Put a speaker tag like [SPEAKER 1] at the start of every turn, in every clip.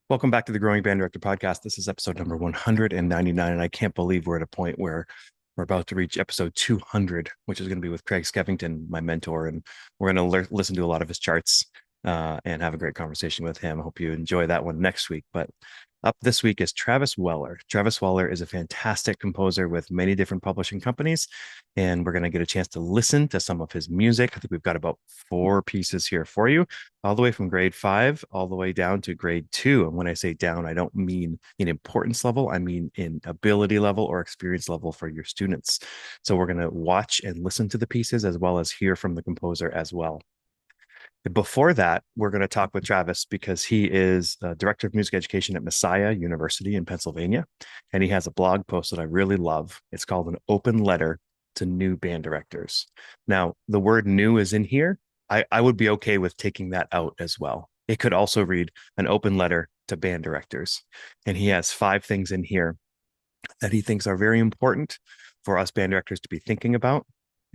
[SPEAKER 1] Welcome back to the Growing Band Director podcast. This is episode number 199, and I can't believe we're at a point where we're about to reach episode 200, which is going to be with Craig Skeffington, my mentor, and we're going to listen to a lot of his charts and have a great conversation with him. I hope you enjoy that one next week. But up this week is Travis Weller. Travis Weller is a fantastic composer with many different publishing companies, and we're going to get a chance to listen to some of his music. I think we've got about 4 pieces here for you, all the way from grade 5 all the way down to grade 2. And when I say down, I don't mean in importance level, I mean in ability level or experience level for your students. So we're going to watch and listen to the pieces as well as hear from the composer as well. Before that, we're going to talk with Travis because he is director of music education at Messiah University in Pennsylvania. And he has a blog post that I really love. It's called An Open Letter to New Band Directors. Now, the word new is in here. I would be okay with taking that out as well. It could also read An Open Letter to Band Directors. And he has 5 things in here that he thinks are very important for us band directors to be thinking about.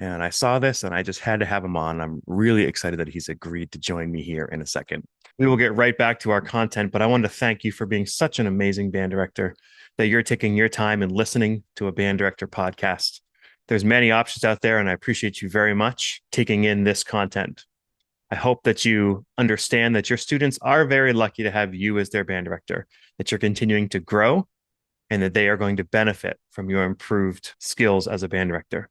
[SPEAKER 1] And I saw this and I just had to have him on. I'm really excited that he's agreed to join me here in a second. We will get right back to our content, but I wanted to thank you for being such an amazing band director, that you're taking your time and listening to a band director podcast. There's many options out there, and I appreciate you very much taking in this content. I hope that you understand that your students are very lucky to have you as their band director, that you're continuing to grow, and that they are going to benefit from your improved skills as a band director.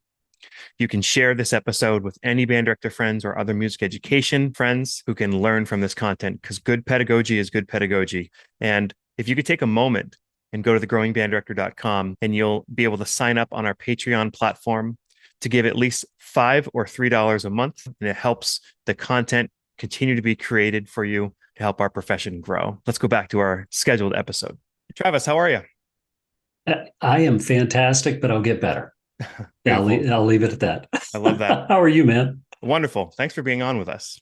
[SPEAKER 1] You can share this episode with any band director friends or other music education friends who can learn from this content, because good pedagogy is good pedagogy. And if you could take a moment and go to thegrowingbanddirector.com, and you'll be able to sign up on our Patreon platform to give at least $5 or $3 a month. And it helps the content continue to be created for you to help our profession grow. Let's go back to our scheduled episode. Travis, how are you?
[SPEAKER 2] I am fantastic, but I'll get better.
[SPEAKER 1] Beautiful.
[SPEAKER 2] I'll leave it at that.
[SPEAKER 1] I love that.
[SPEAKER 2] How are you, man?
[SPEAKER 1] Wonderful. Thanks for being on with us.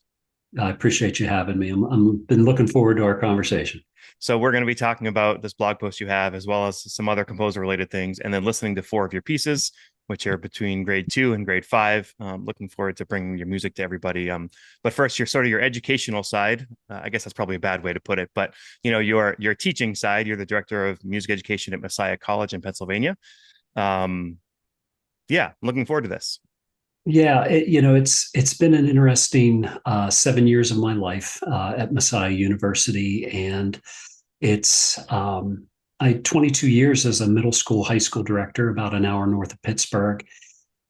[SPEAKER 2] I appreciate you having me. I'm been looking forward to our conversation.
[SPEAKER 1] So we're going to be talking about this blog post you have, as well as some other composer related things, and then listening to 4 of your pieces, which are between grade 2 and grade 5. Looking forward to bringing your music to everybody. But first, your educational side. I guess that's probably a bad way to put it, but your teaching side. You're the director of music education at Messiah College in Pennsylvania. Yeah, looking forward to this.
[SPEAKER 2] Yeah, it's been an interesting 7 years of my life at Messiah University, and it's I 22 years as a middle school, high school director, about an hour north of Pittsburgh.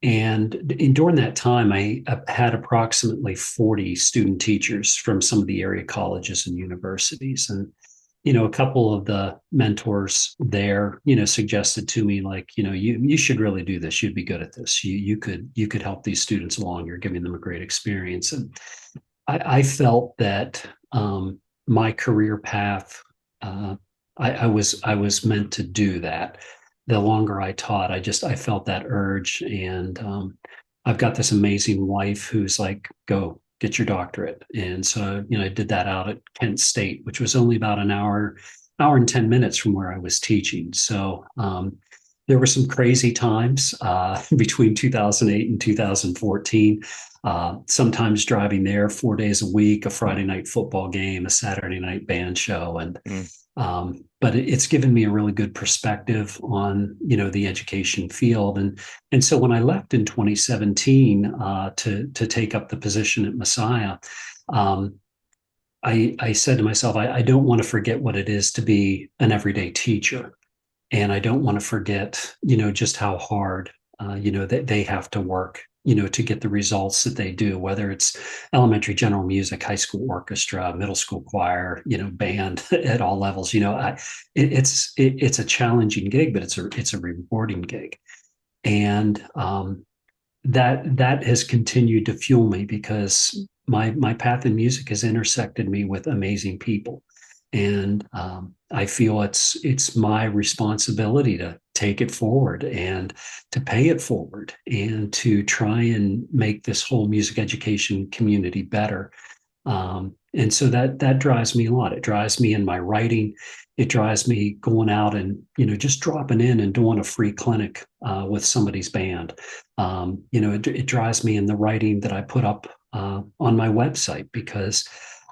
[SPEAKER 2] And during that time, I had approximately 40 student teachers from some of the area colleges and universities. And, a couple of the mentors there, suggested to me, like, you should really do this. You'd be good at this. You could help these students along. You're giving them a great experience. And I felt that my career path, I was meant to do that. The longer I taught, I felt that urge, and I've got this amazing wife who's like, "Go get your doctorate," and so I did that out at Kent State, which was only about an hour and 10 minutes from where I was teaching. So there were some crazy times between 2008 and 2014. Sometimes driving there 4 days a week, a Friday night football game, a Saturday night band show, and
[SPEAKER 1] Mm.
[SPEAKER 2] but it's given me a really good perspective on the education field. And so when I left in 2017 to take up the position at Messiah, um, I said to myself, I don't want to forget what it is to be an everyday teacher, and I don't want to forget just how hard that they have to work to get the results that they do, whether it's elementary general music, high school orchestra, middle school choir, band at all levels. It's a challenging gig, but it's a rewarding gig. And that has continued to fuel me, because my path in music has intersected me with amazing people. And I feel it's my responsibility to take it forward and to pay it forward and to try and make this whole music education community better. And so that drives me a lot. It drives me in my writing. It drives me going out and just dropping in and doing a free clinic with somebody's band. It drives me in the writing that I put up on my website, because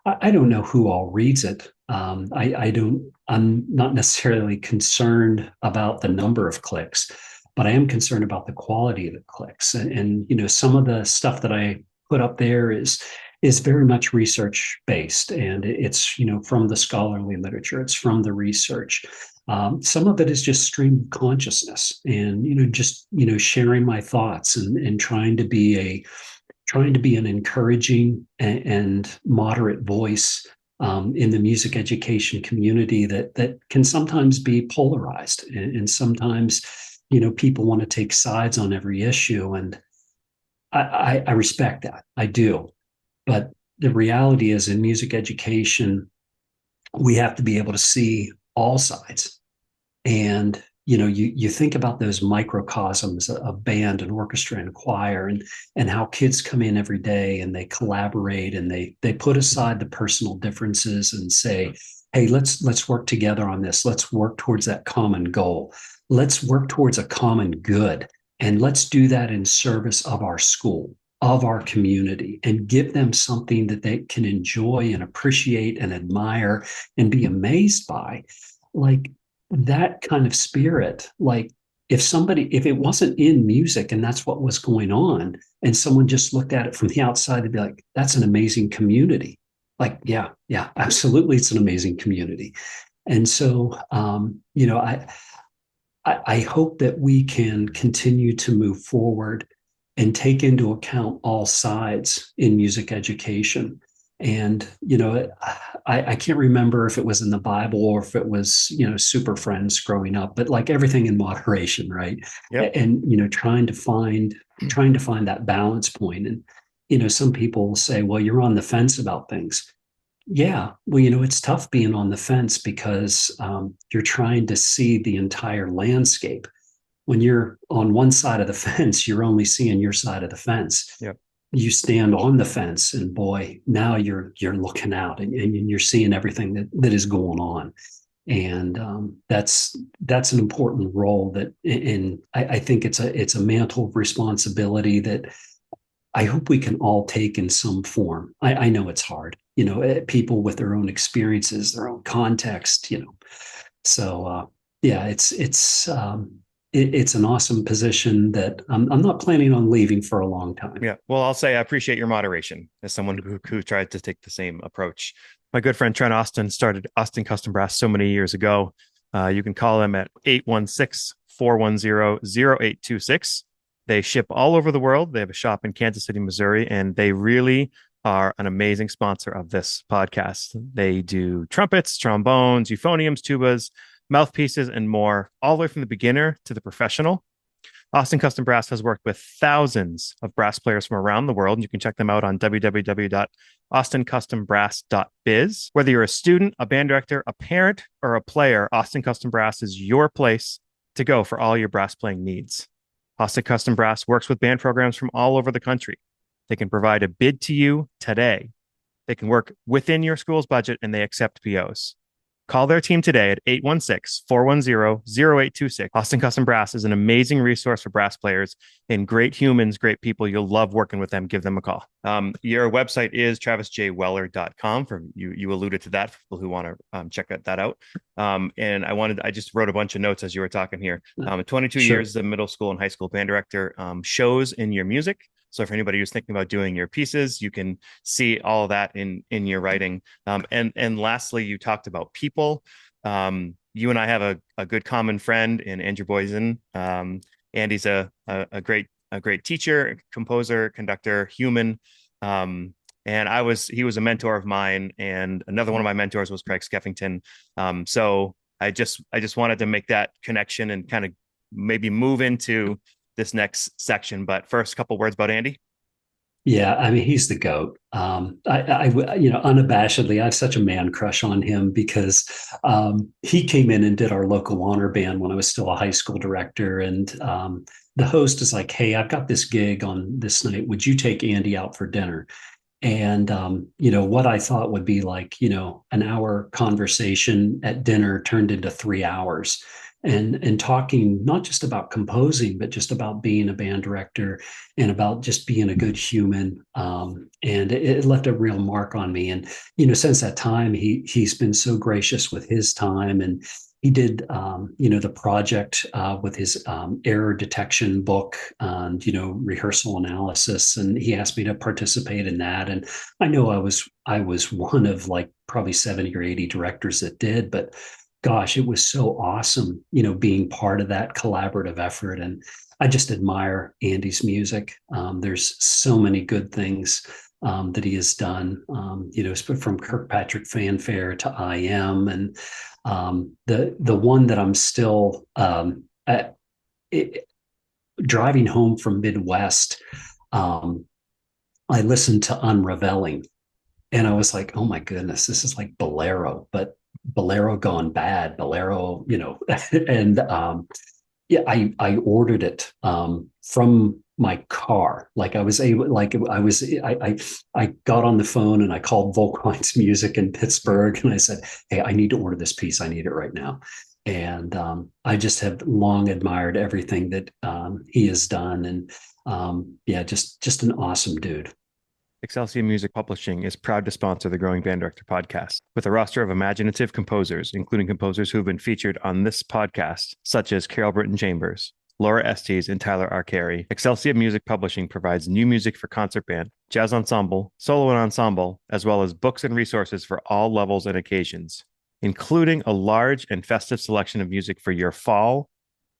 [SPEAKER 2] I don't know who all reads it, I'm not necessarily concerned about the number of clicks, but I am concerned about the quality of the clicks. Some of the stuff that I put up there is very much research based, and it's from the scholarly literature, it's from the research. Some of it is just stream of consciousness, and just sharing my thoughts and trying to be an encouraging and moderate voice in the music education community that can sometimes be polarized, and sometimes people want to take sides on every issue, and I respect that. I do. But the reality is, in music education, we have to be able to see all sides. And you think about those microcosms of band and orchestra and choir, and how kids come in every day and they collaborate, and they put aside the personal differences and say, hey, let's work together on this. Let's work towards that common goal. Let's work towards a common good, and let's do that in service of our school, of our community, and give them something that they can enjoy and appreciate and admire and be amazed by. Like, that kind of spirit, like, if it wasn't in music and that's what was going on, and someone just looked at it from the outside, they'd be like, that's an amazing community. Like, yeah, absolutely, it's an amazing community. And so I hope that we can continue to move forward and take into account all sides in music education. And I can't remember if it was in the Bible or if it was Super Friends growing up, but like, everything in moderation, right?
[SPEAKER 1] Yep.
[SPEAKER 2] And trying to find that balance point. And some people will say, well, you're on the fence about things. Yeah, well, it's tough being on the fence, because you're trying to see the entire landscape. When you're on one side of the fence, you're only seeing your side of the fence.
[SPEAKER 1] Yep.
[SPEAKER 2] You stand on the fence, and boy, now you're looking out, and you're seeing everything that is going on. And that's an important role that, and I think it's a mantle of responsibility that I hope we can all take in some form. I know it's hard, people with their own experiences, their own context, So yeah, it's an awesome position that I'm not planning on leaving for a long time.
[SPEAKER 1] Yeah. Well, I'll say I appreciate your moderation as someone who tried to take the same approach. My good friend Trent Austin started Austin Custom Brass so many years ago. You can call him at 816-410-0826. They ship all over the world. They have a shop in Kansas City, Missouri, and they really are an amazing sponsor of this podcast. They do trumpets, trombones, euphoniums, tubas, mouthpieces, and more, all the way from the beginner to the professional. Austin Custom Brass has worked with thousands of brass players from around the world, and you can check them out on www.austincustombrass.biz. Whether you're a student, a band director, a parent, or a player, Austin Custom Brass is your place to go for all your brass playing needs. Austin Custom Brass works with band programs from all over the country. They can provide a bid to you today. They can work within your school's budget, and they accept POs. Call their team today at 816-410-0826. Austin Custom Brass is an amazing resource for brass players, and great humans, great people. You'll love working with them. Give them a call. Your website is travisjweller.com. For you alluded to that for people who want to check that out. And I just wrote a bunch of notes as you were talking here. 22
[SPEAKER 2] Sure.
[SPEAKER 1] years as a middle school and high school band director, shows in your music. So for anybody who's thinking about doing your pieces, you can see all of that in your writing. And lastly, you talked about people. You and I have a good common friend in Andrew Boysen. Andy's a great teacher, composer, conductor, human. And he was a mentor of mine, and another one of my mentors was Craig Skeffington. So I just wanted to make that connection and kind of maybe move into this next section. But first, a couple words about Andy.
[SPEAKER 2] Yeah, I mean, he's the GOAT. Unabashedly, I have such a man crush on him, because he came in and did our local honor band when I was still a high school director. And the host is like, hey, I've got this gig on this night. Would you take Andy out for dinner? And what I thought would be like, an hour conversation at dinner turned into 3 hours. and talking not just about composing, but just about being a band director and about just being a good human. And it left a real mark on me. And since that time, he's been so gracious with his time, and he did the project with his error detection book and rehearsal analysis, and he asked me to participate in that. And I know I was one of like probably 70 or 80 directors that did, but gosh, it was so awesome, being part of that collaborative effort. And I just admire Andy's music. There's so many good things that he has done, from Kirkpatrick Fanfare to I Am. And the one that I'm still driving home from Midwest, I listened to Unraveling, and I was like, oh my goodness, this is like Bolero, but Bolero gone bad, Bolero, and yeah, I ordered it from my car. Like I was able, like I was, I got on the phone and I called Volkwein's Music in Pittsburgh, and I said, "Hey, I need to order this piece. I need it right now." And I just have long admired everything that he has done, and yeah, just an awesome dude.
[SPEAKER 1] Excelsior Music Publishing is proud to sponsor the Growing Band Director podcast with a roster of imaginative composers, including composers who have been featured on this podcast, such as Carol Britton Chambers, Laura Estes, and Tyler Arcari. Excelsior Music Publishing provides new music for concert band, jazz ensemble, solo and ensemble, as well as books and resources for all levels and occasions, including a large and festive selection of music for your fall,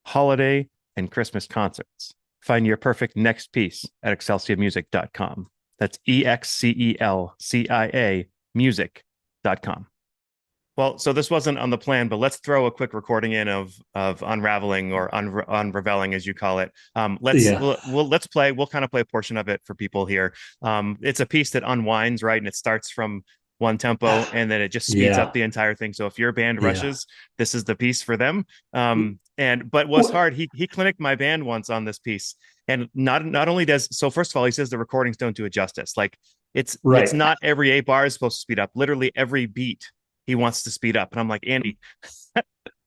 [SPEAKER 1] holiday, and Christmas concerts. Find your perfect next piece at excelsiamusic.com. That's EXCELCIA music.com. Well, so this wasn't on the plan, but let's throw a quick recording in of Unraveling, or Unraveling, as you call it. Let's play. We'll kind of play a portion of it for people here. It's a piece that unwinds, right? And it starts from one tempo and then it just speeds up the entire thing. So if your band rushes, this is the piece for them. But what's hard, he clinicked my band once on this piece. And not only so first of all, he says the recordings don't do it justice. Like it's not every 8 bar is supposed to speed up. Literally every beat he wants to speed up. And I'm like, Andy,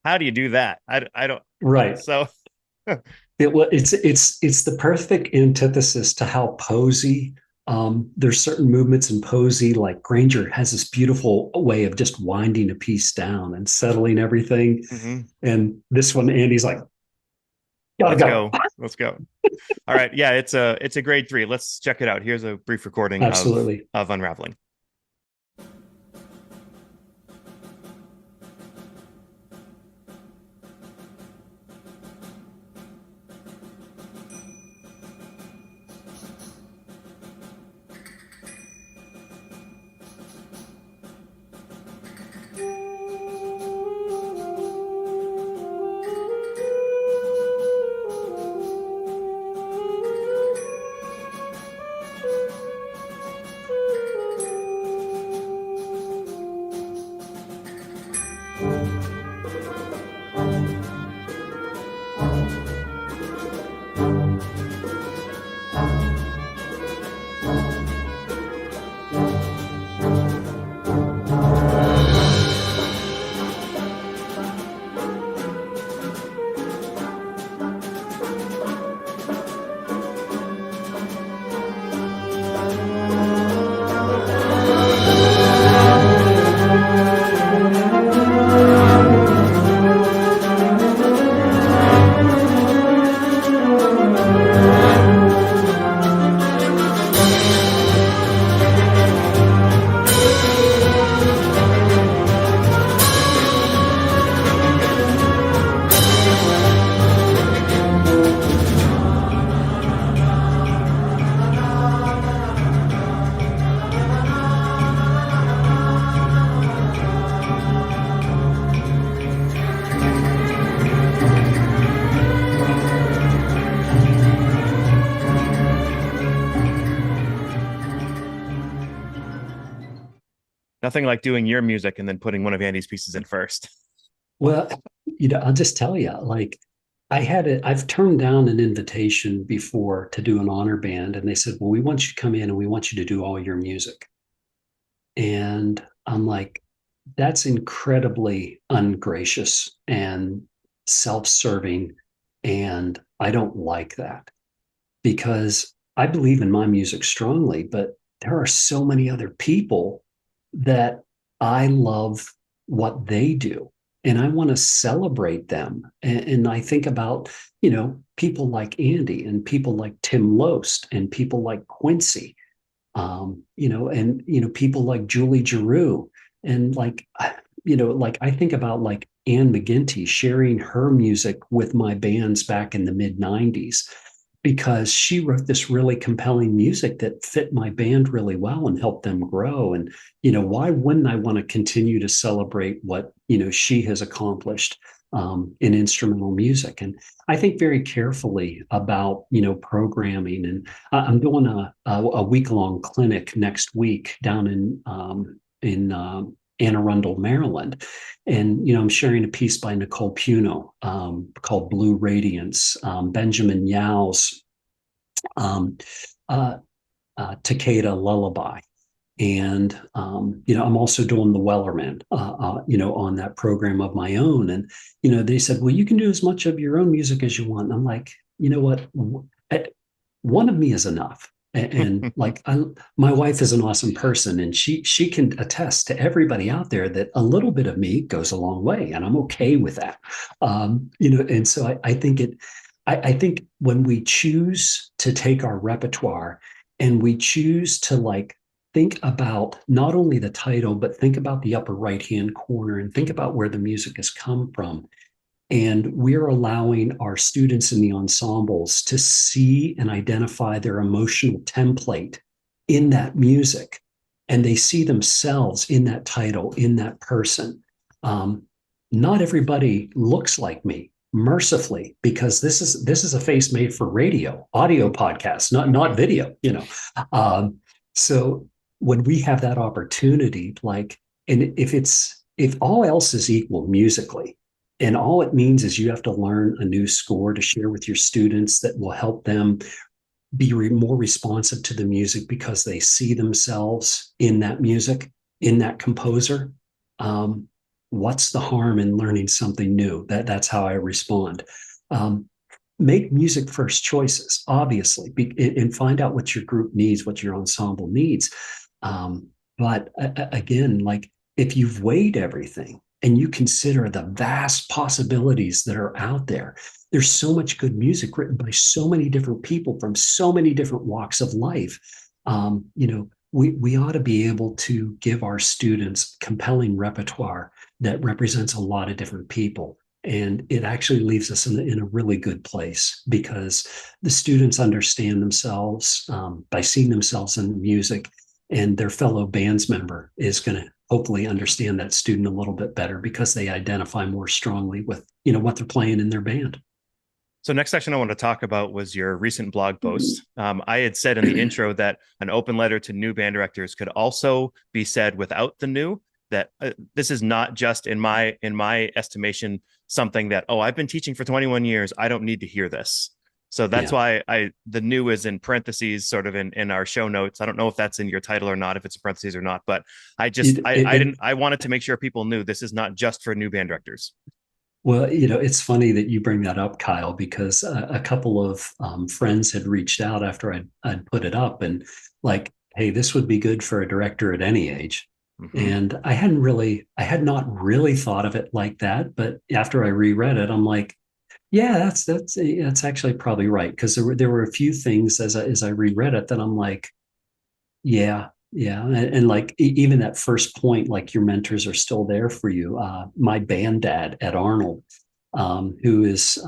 [SPEAKER 1] how do you do that? I don't.
[SPEAKER 2] Right.
[SPEAKER 1] So
[SPEAKER 2] it's the perfect antithesis to how Posey. There's certain movements in Posey, like Granger has this beautiful way of just winding a piece down and settling everything. Mm-hmm. And this one, Andy's like,
[SPEAKER 1] Let's go. All right. Yeah, it's a grade 3. Let's check it out. Here's a brief recording of Unraveling. Nothing like doing your music and then putting one of Andy's pieces in first.
[SPEAKER 2] Well, I'll just tell you, like I've turned down an invitation before to do an honor band, and they said, well, we want you to come in and we want you to do all your music. And I'm like, that's incredibly ungracious and self-serving, and I don't like that because I believe in my music strongly, but there are so many other people that I love what they do. And I want to celebrate them. And I think about, people like Andy and people like Tim Loest and people like Quincy, people like Julie Giroux. And like I think about like Anne McGinty sharing her music with my bands back in the mid 90s because she wrote this really compelling music that fit my band really well and helped them grow. And, why wouldn't I want to continue to celebrate what, she has accomplished in instrumental music? And I think very carefully about, programming. And I'm doing a week-long clinic next week down in Anne Arundel, Maryland. And, I'm sharing a piece by Nicole Puno called Blue Radiance, Benjamin Yau's um, uh, Takeda Lullaby. And, I'm also doing the Wellerman, on that program of my own. And, they said, well, you can do as much of your own music as you want. And I'm like, you know what? One of me is enough. And like my wife is an awesome person, and she can attest to everybody out there that a little bit of me goes a long way, and I'm okay with that. And so I think I think when we choose to take our repertoire and we choose to like think about not only the title, but think about the upper right hand corner and think about where the music has come from, and we're allowing our students in the ensembles to see and identify their emotional template in that music. And they see themselves in that title, in that person. Not everybody looks like me, mercifully, because this is a face made for radio, audio podcast, not video. So when we have that opportunity, like, and if all else is equal musically, and all it means is you have to learn a new score to share with your students that will help them be more responsive to the music because they see themselves in that music, in that composer. What's the harm in learning something new? That's how I respond. Make music first choices, obviously, and find out what your group needs, what your ensemble needs. But again, like if you've weighed everything, and you consider the vast possibilities that are out there. There's so much good music written by so many different people from so many different walks of life. We ought to be able to give our students compelling repertoire that represents a lot of different people. And it actually leaves us in a really good place because the students understand themselves by seeing themselves in music, and their fellow bands member is going to hopefully understand that student a little bit better because they identify more strongly with what they're playing in their band.
[SPEAKER 1] So next section I want to talk about was your recent blog post. I had said in the intro that an open letter to new band directors could also be said without the new, that this is not just in my estimation something that, I've been teaching for 21 years, I don't need to hear this. So that's why the new is in parentheses, sort of in our show notes. I don't know if that's in your title or not, if it's in parentheses or not, but I wanted to make sure people knew this is not just for new band directors.
[SPEAKER 2] Well, it's funny that you bring that up, Kyle, because a couple of friends had reached out after I'd put it up and like, hey, this would be good for a director at any age. Mm-hmm. And I had not really thought of it like that. But after I reread it, I'm like, yeah, that's actually probably right. Because there were a few things as I reread it that I'm like, yeah. And like even that first point, like your mentors are still there for you. My band dad, Ed Arnold, who is,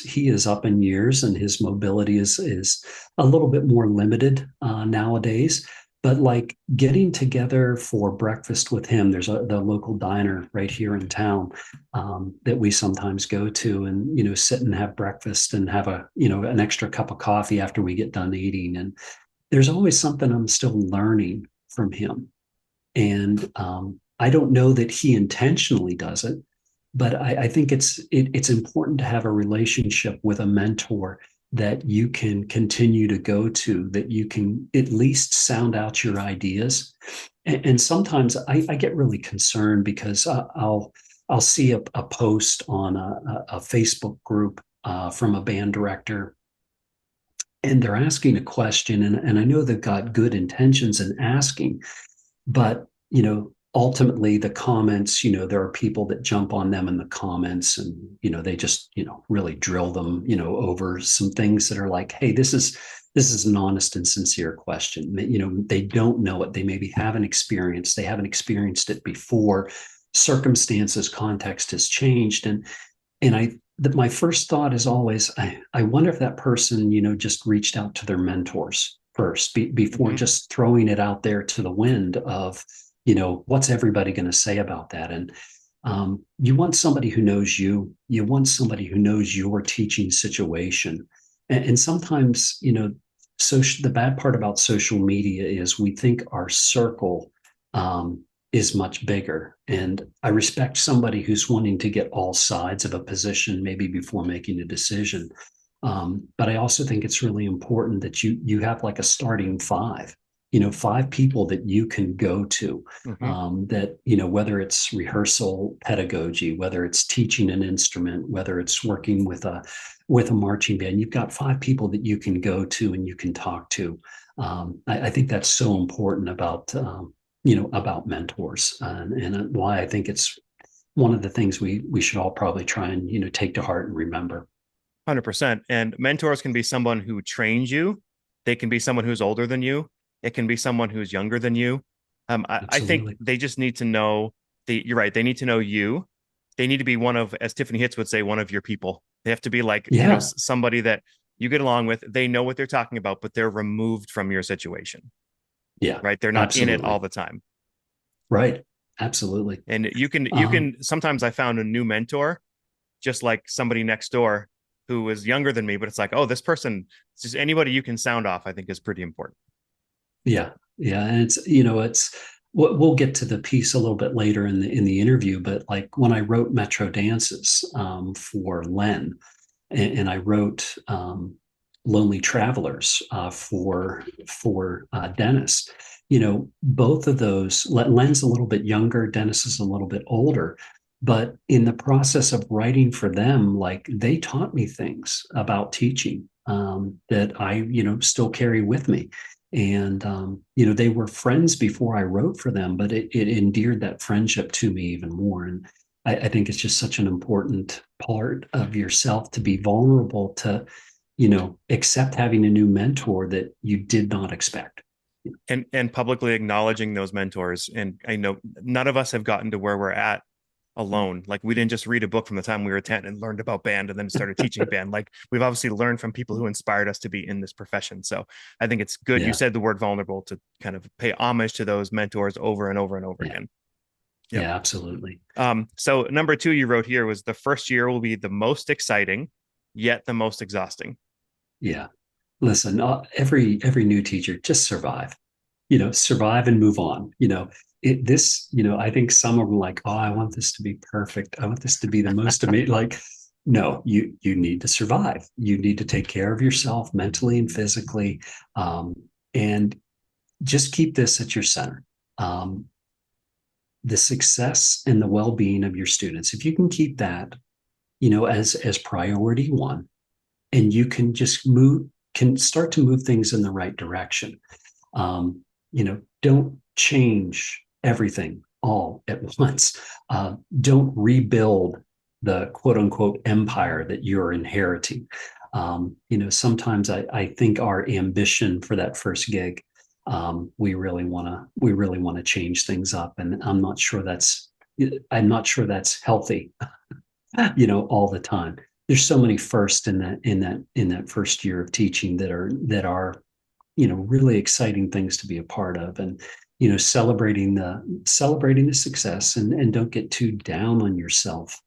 [SPEAKER 2] he is up in years and his mobility is a little bit more limited nowadays. But like getting together for breakfast with him, there's the local diner right here in town that we sometimes go to, and sit and have breakfast and have an extra cup of coffee after we get done eating. And there's always something I'm still learning from him. And I don't know that he intentionally does it, but I think it's important to have a relationship with a mentor that you can continue to go to, that you can at least sound out your ideas. And sometimes I get really concerned because I'll I'll see a post on a Facebook group from a band director, and they're asking a question, and I know they've got good intentions in asking, but ultimately the comments, there are people that jump on them in the comments, and they just really drill them over some things that are like, hey, this is an honest and sincere question. They don't know it, they maybe they haven't experienced it before, circumstances, context has changed, and my first thought is always, I wonder if that person just reached out to their mentors first before just throwing it out there to the wind of what's everybody going to say about that. And you want somebody who knows you want somebody who knows your teaching situation. And sometimes the bad part about social media is we think our circle is much bigger. And I respect somebody who's wanting to get all sides of a position, maybe before making a decision. But I also think it's really important that you have like a starting five, five people that you can go to, that, whether it's rehearsal pedagogy, whether it's teaching an instrument, whether it's working with a marching band, you've got five people that you can go to and you can talk to. I think that's so important about mentors, and why I think it's one of the things we should all probably try and take to heart and remember.
[SPEAKER 1] 100%. And mentors can be someone who trains you. They can be someone who's older than you. It can be someone who's younger than you. I think they just need to know you're right. They need to know you. They need to be one of, as Tiffany Hitz would say, one of your people. They have to be like, somebody that you get along with. They know what they're talking about, but they're removed from your situation.
[SPEAKER 2] Yeah.
[SPEAKER 1] Right. They're not in it all the time.
[SPEAKER 2] Right. Absolutely.
[SPEAKER 1] And you can sometimes I found a new mentor, just like somebody next door who was younger than me, but it's like, oh, this person, just anybody you can sound off, I think is pretty important.
[SPEAKER 2] Yeah. Yeah. And it's we'll get to the piece a little bit later in the interview, but like when I wrote Metro Dances for Len, and I wrote Lonely Travelers for Dennis, both of those, Len's a little bit younger, Dennis is a little bit older, but in the process of writing for them, like they taught me things about teaching that I still carry with me. And they were friends before I wrote for them, but it endeared that friendship to me even more. And I think it's just such an important part of yourself to be vulnerable to accept having a new mentor that you did not expect.
[SPEAKER 1] And publicly acknowledging those mentors. And I know none of us have gotten to where we're at alone. Like we didn't just read a book from the time we were 10 and learned about band and then started teaching band. Like we've obviously learned from people who inspired us to be in this profession. So I think it's good. You said the word vulnerable, to kind of pay homage to those mentors over and over and over again.
[SPEAKER 2] Yep. Yeah, absolutely.
[SPEAKER 1] So number 2 you wrote here was the first year will be the most exciting, yet the most exhausting.
[SPEAKER 2] Yeah. Listen, every new teacher, just survive, survive and move on. I think some of them like, oh, I want this to be perfect. I want this to be the most amazing. Like, no, you need to survive. You need to take care of yourself mentally and physically, and just keep this at your center. The success and the well-being of your students. If you can keep that, as priority one, and you can just start to move things in the right direction. Don't change everything all at once. Don't rebuild the quote unquote empire that you're inheriting. Sometimes I think our ambition for that first gig, we really want to change things up, and I'm not sure that's healthy. All the time. There's so many firsts in that first year of teaching that are really exciting things to be a part of, and celebrating the success, and don't get too down on yourself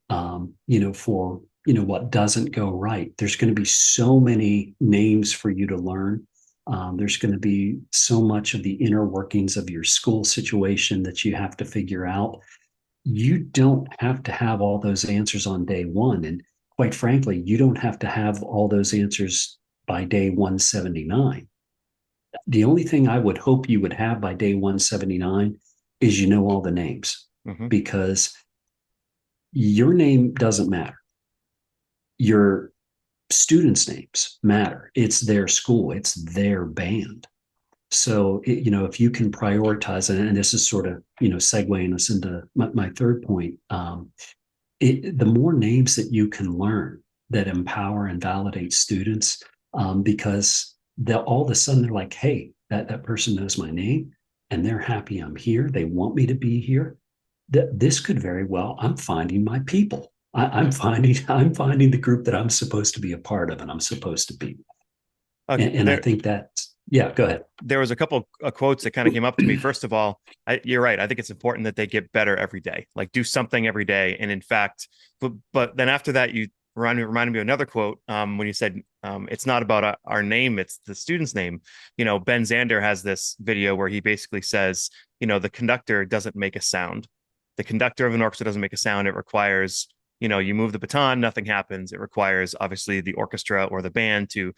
[SPEAKER 2] for what doesn't go right. There's going to be so many names for you to learn. There's going to be so much of the inner workings of your school situation that you have to figure out. You don't have to have all those answers on day one, and quite frankly, you don't have to have all those answers by day 179. The only thing I would hope you would have by day 179 is all the names, because your name doesn't matter. Your students' names matter. It's their school, it's their band. So, if you can prioritize, and this is sort of, segueing us into my third point, the more names that you can learn that empower and validate students, because all of a sudden they're like, hey, that person knows my name and they're happy I'm here. They want me to be here. This could very well, I'm finding my people. I'm finding the group that I'm supposed to be a part of and I'm supposed to be. And I think that, yeah, go ahead.
[SPEAKER 1] There was a couple of quotes that kind of came up to me. First of all, you're right. I think it's important that they get better every day, like do something every day. And in fact, but then after that, you reminded me of another quote when you said it's not about our name, it's the student's name. Ben Zander has this video where he basically says, the conductor doesn't make a sound. The conductor of an orchestra doesn't make a sound. It requires, you move the baton, nothing happens. It requires obviously the orchestra or the band to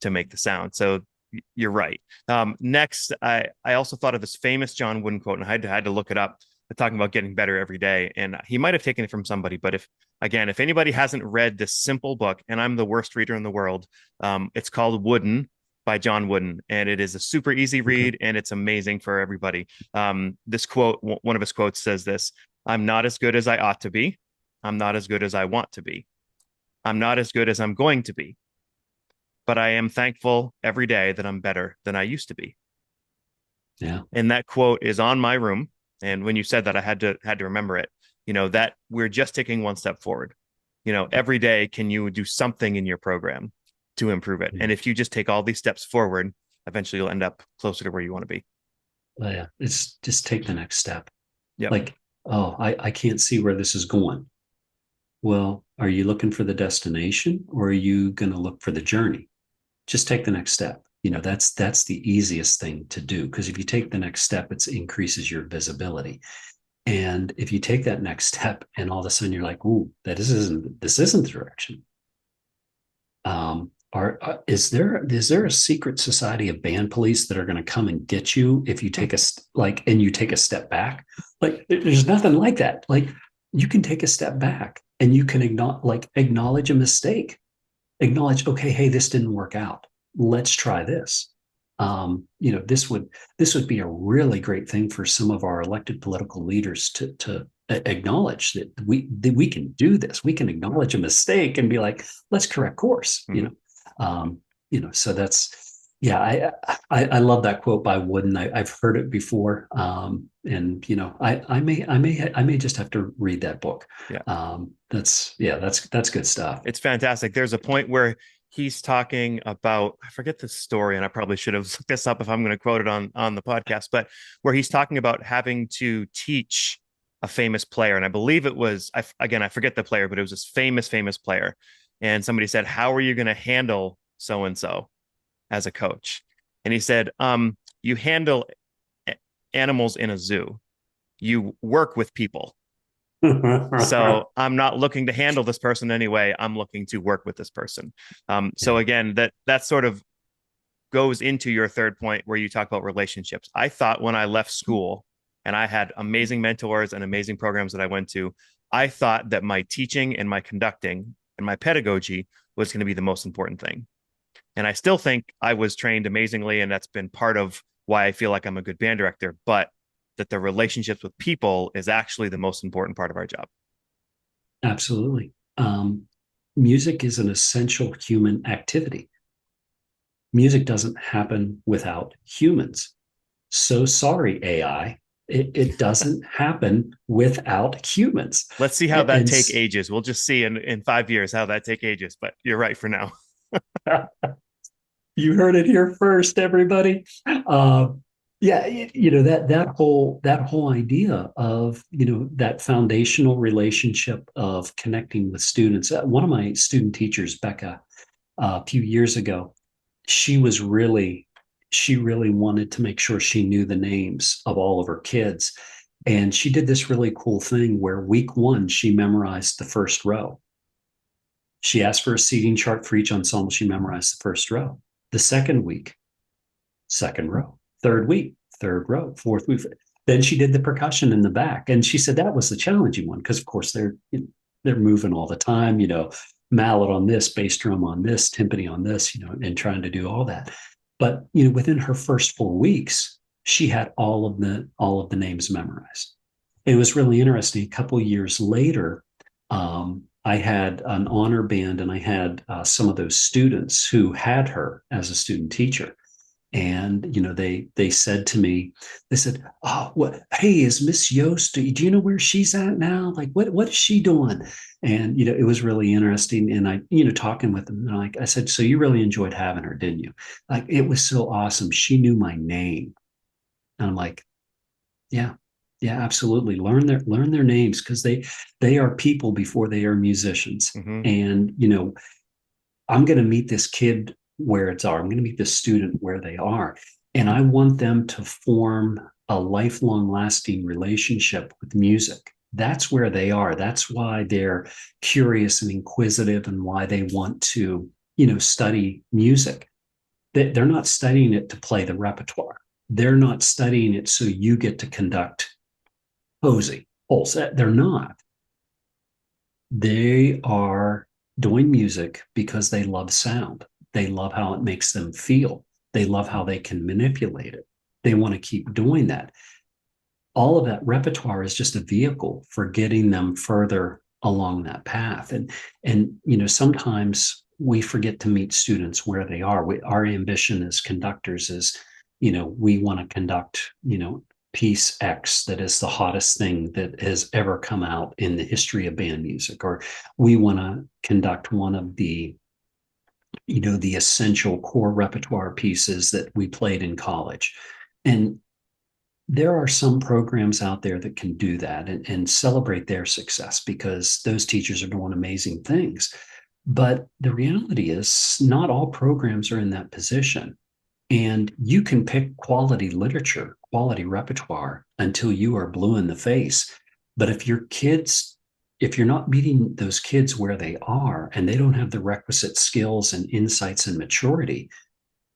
[SPEAKER 1] make the sound. So you're right. Next, I also thought of this famous John Wooden quote, and I had to look it up. Talking about getting better every day, and he might have taken it from somebody. But if anybody hasn't read this simple book, and I'm the worst reader in the world, it's called Wooden by John Wooden, and it is a super easy read, and it's amazing for everybody. This quote, one of his quotes says this: "I'm not as good as I ought to be. I'm not as good as I want to be. I'm not as good as I'm going to be. But I am thankful every day that I'm better than I used to be."
[SPEAKER 2] Yeah.
[SPEAKER 1] And that quote is on my room. And when you said that, I had to remember it, that we're just taking one step forward. Every day, can you do something in your program to improve it? And if you just take all these steps forward, eventually you'll end up closer to where you want to be.
[SPEAKER 2] Yeah. It's just take the next step.
[SPEAKER 1] Yep.
[SPEAKER 2] Like, oh, I can't see where this is going. Well, are you looking for the destination or are you going to look for the journey? Just take the next step. That's the easiest thing to do, because if you take the next step, it increases your visibility. And if you take that next step and all of a sudden you're like, ooh, this isn't the direction. Is there a secret society of band police that are going to come and get you if you take you take a step back? Like, there's nothing like that. Like, you can take a step back and you can acknowledge a mistake, acknowledge, okay, hey, this didn't work out. Let's try this. This would be a really great thing for some of our elected political leaders to acknowledge that we can do this. We can acknowledge a mistake and be like, let's correct course. So that's, yeah, I love that quote by Wooden. I've heard it before, and I may just have to read that book.
[SPEAKER 1] Yeah.
[SPEAKER 2] That's good stuff.
[SPEAKER 1] It's fantastic. There's a point where he's talking about, I forget the story, and I probably should have looked this up if I'm going to quote it on the podcast, but where he's talking about having to teach a famous player. And I believe it was, I forget the player, but it was this famous player. And somebody said, how are you going to handle so-and-so as a coach? And he said, you handle animals in a zoo. You work with people. So I'm not looking to handle this person anyway. I'm looking to work with this person. So again, that sort of goes into your third point where you talk about relationships. I thought when I left school and I had amazing mentors and amazing programs that I went to, I thought that my teaching and my conducting and my pedagogy was going to be the most important thing. And I still think I was trained amazingly, and that's been part of why I feel like I'm a good band director, but that the relationships with people is actually the most important part of our job.
[SPEAKER 2] Absolutely. Music is an essential human activity. Music doesn't happen without humans. So sorry, AI. It doesn't happen without humans.
[SPEAKER 1] Let's see how that take ages. We'll just see in 5 years how that take ages. But you're right for now.
[SPEAKER 2] You heard it here first, everybody. That whole idea of that foundational relationship of connecting with students. One of my student teachers, Becca, a few years ago, she really wanted to make sure she knew the names of all of her kids, and she did this really cool thing where week 1 she memorized the first row. She asked for a seating chart for each ensemble. She memorized the first row. The second week, second row. Third week, third row. Fourth week. Then she did the percussion in the back. And she said that was the challenging one because, of course, they're they're moving all the time, mallet on this, bass drum on this, timpani on this, and trying to do all that. But within her first 4 weeks, she had all of the names memorized. It was really interesting. A couple of years later, I had an honor band, and I had some of those students who had her as a student teacher. And they said to me, they said, "Oh, what? Hey, is Miss Yost? Do you know where she's at now? Like, what is she doing?" And it was really interesting. And I, talking with them, and I said, "So you really enjoyed having her, didn't you? Like, it was so awesome. She knew my name." And I'm like, "Yeah, yeah, absolutely. Learn their names, because they are people before they are musicians."
[SPEAKER 1] Hmm.
[SPEAKER 2] And I'm going to meet this kid where it's are. I'm going to meet this student where they are. And I want them to form a lifelong lasting relationship with music. That's where they are. That's why they're curious and inquisitive, and why they want to, study music. They're not studying it to play the repertoire. They're not studying it so you get to conduct Posey. They're not. They are doing music because they love sound. They love how it makes them feel. They love how they can manipulate it. They want to keep doing that. All of that repertoire is just a vehicle for getting them further along that path. And sometimes we forget to meet students where they are. Our ambition as conductors is, we want to conduct, piece X that is the hottest thing that has ever come out in the history of band music, or we want to conduct one of the essential core repertoire pieces that we played in college. And there are some programs out there that can do that, and celebrate their success, because those teachers are doing amazing things. But the reality is, not all programs are in that position. And you can pick quality literature, quality repertoire until you are blue in the face. But if you're not meeting those kids where they are, and they don't have the requisite skills and insights and maturity,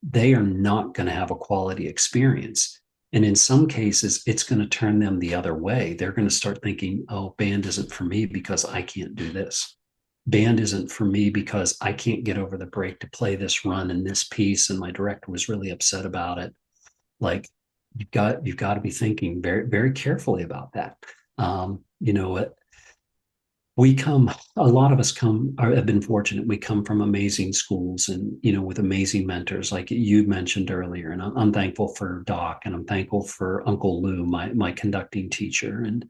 [SPEAKER 2] they are not going to have a quality experience. And in some cases, it's going to turn them the other way. They're going to start thinking, "Oh, band isn't for me because I can't do this. Band isn't for me because I can't get over the break to play this run in this piece, and my director was really upset about it." Like, you've got to be thinking very, very carefully about that. You know what? A lot of us have been fortunate. We come from amazing schools, and, with amazing mentors, like you mentioned earlier. And I'm thankful for Doc, and I'm thankful for Uncle Lou, my conducting teacher. And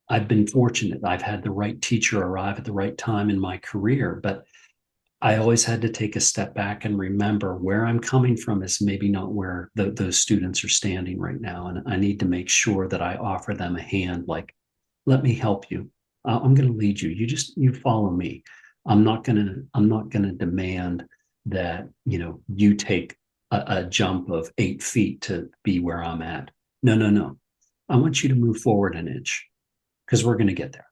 [SPEAKER 2] I've been fortunate. I've had the right teacher arrive at the right time in my career, but I always had to take a step back and remember where I'm coming from is maybe not where those students are standing right now. And I need to make sure that I offer them a hand, like, "Let me help you. I'm going to lead you. You follow me. I'm not going to demand that, you take a jump of 8 feet to be where I'm at. No, no, no. I want you to move forward an inch, because we're going to get there.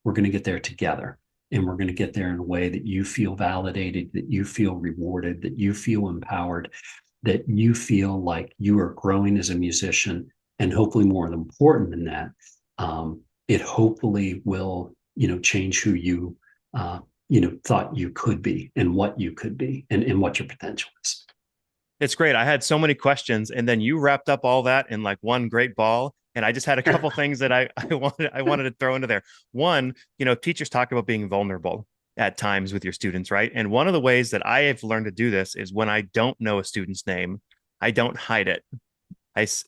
[SPEAKER 2] We're going to get there together. And we're going to get there in a way that you feel validated, that you feel rewarded, that you feel empowered, that you feel like you are growing as a musician. And hopefully, more important than that, it hopefully will, change who you, thought you could be, and what you could be, and what your potential is."
[SPEAKER 1] It's great. I had so many questions, and then you wrapped up all that in like one great ball. And I just had a couple things that I wanted to throw into there. One, teachers talk about being vulnerable at times with your students, right? And one of the ways that I have learned to do this is when I don't know a student's name, I don't hide it.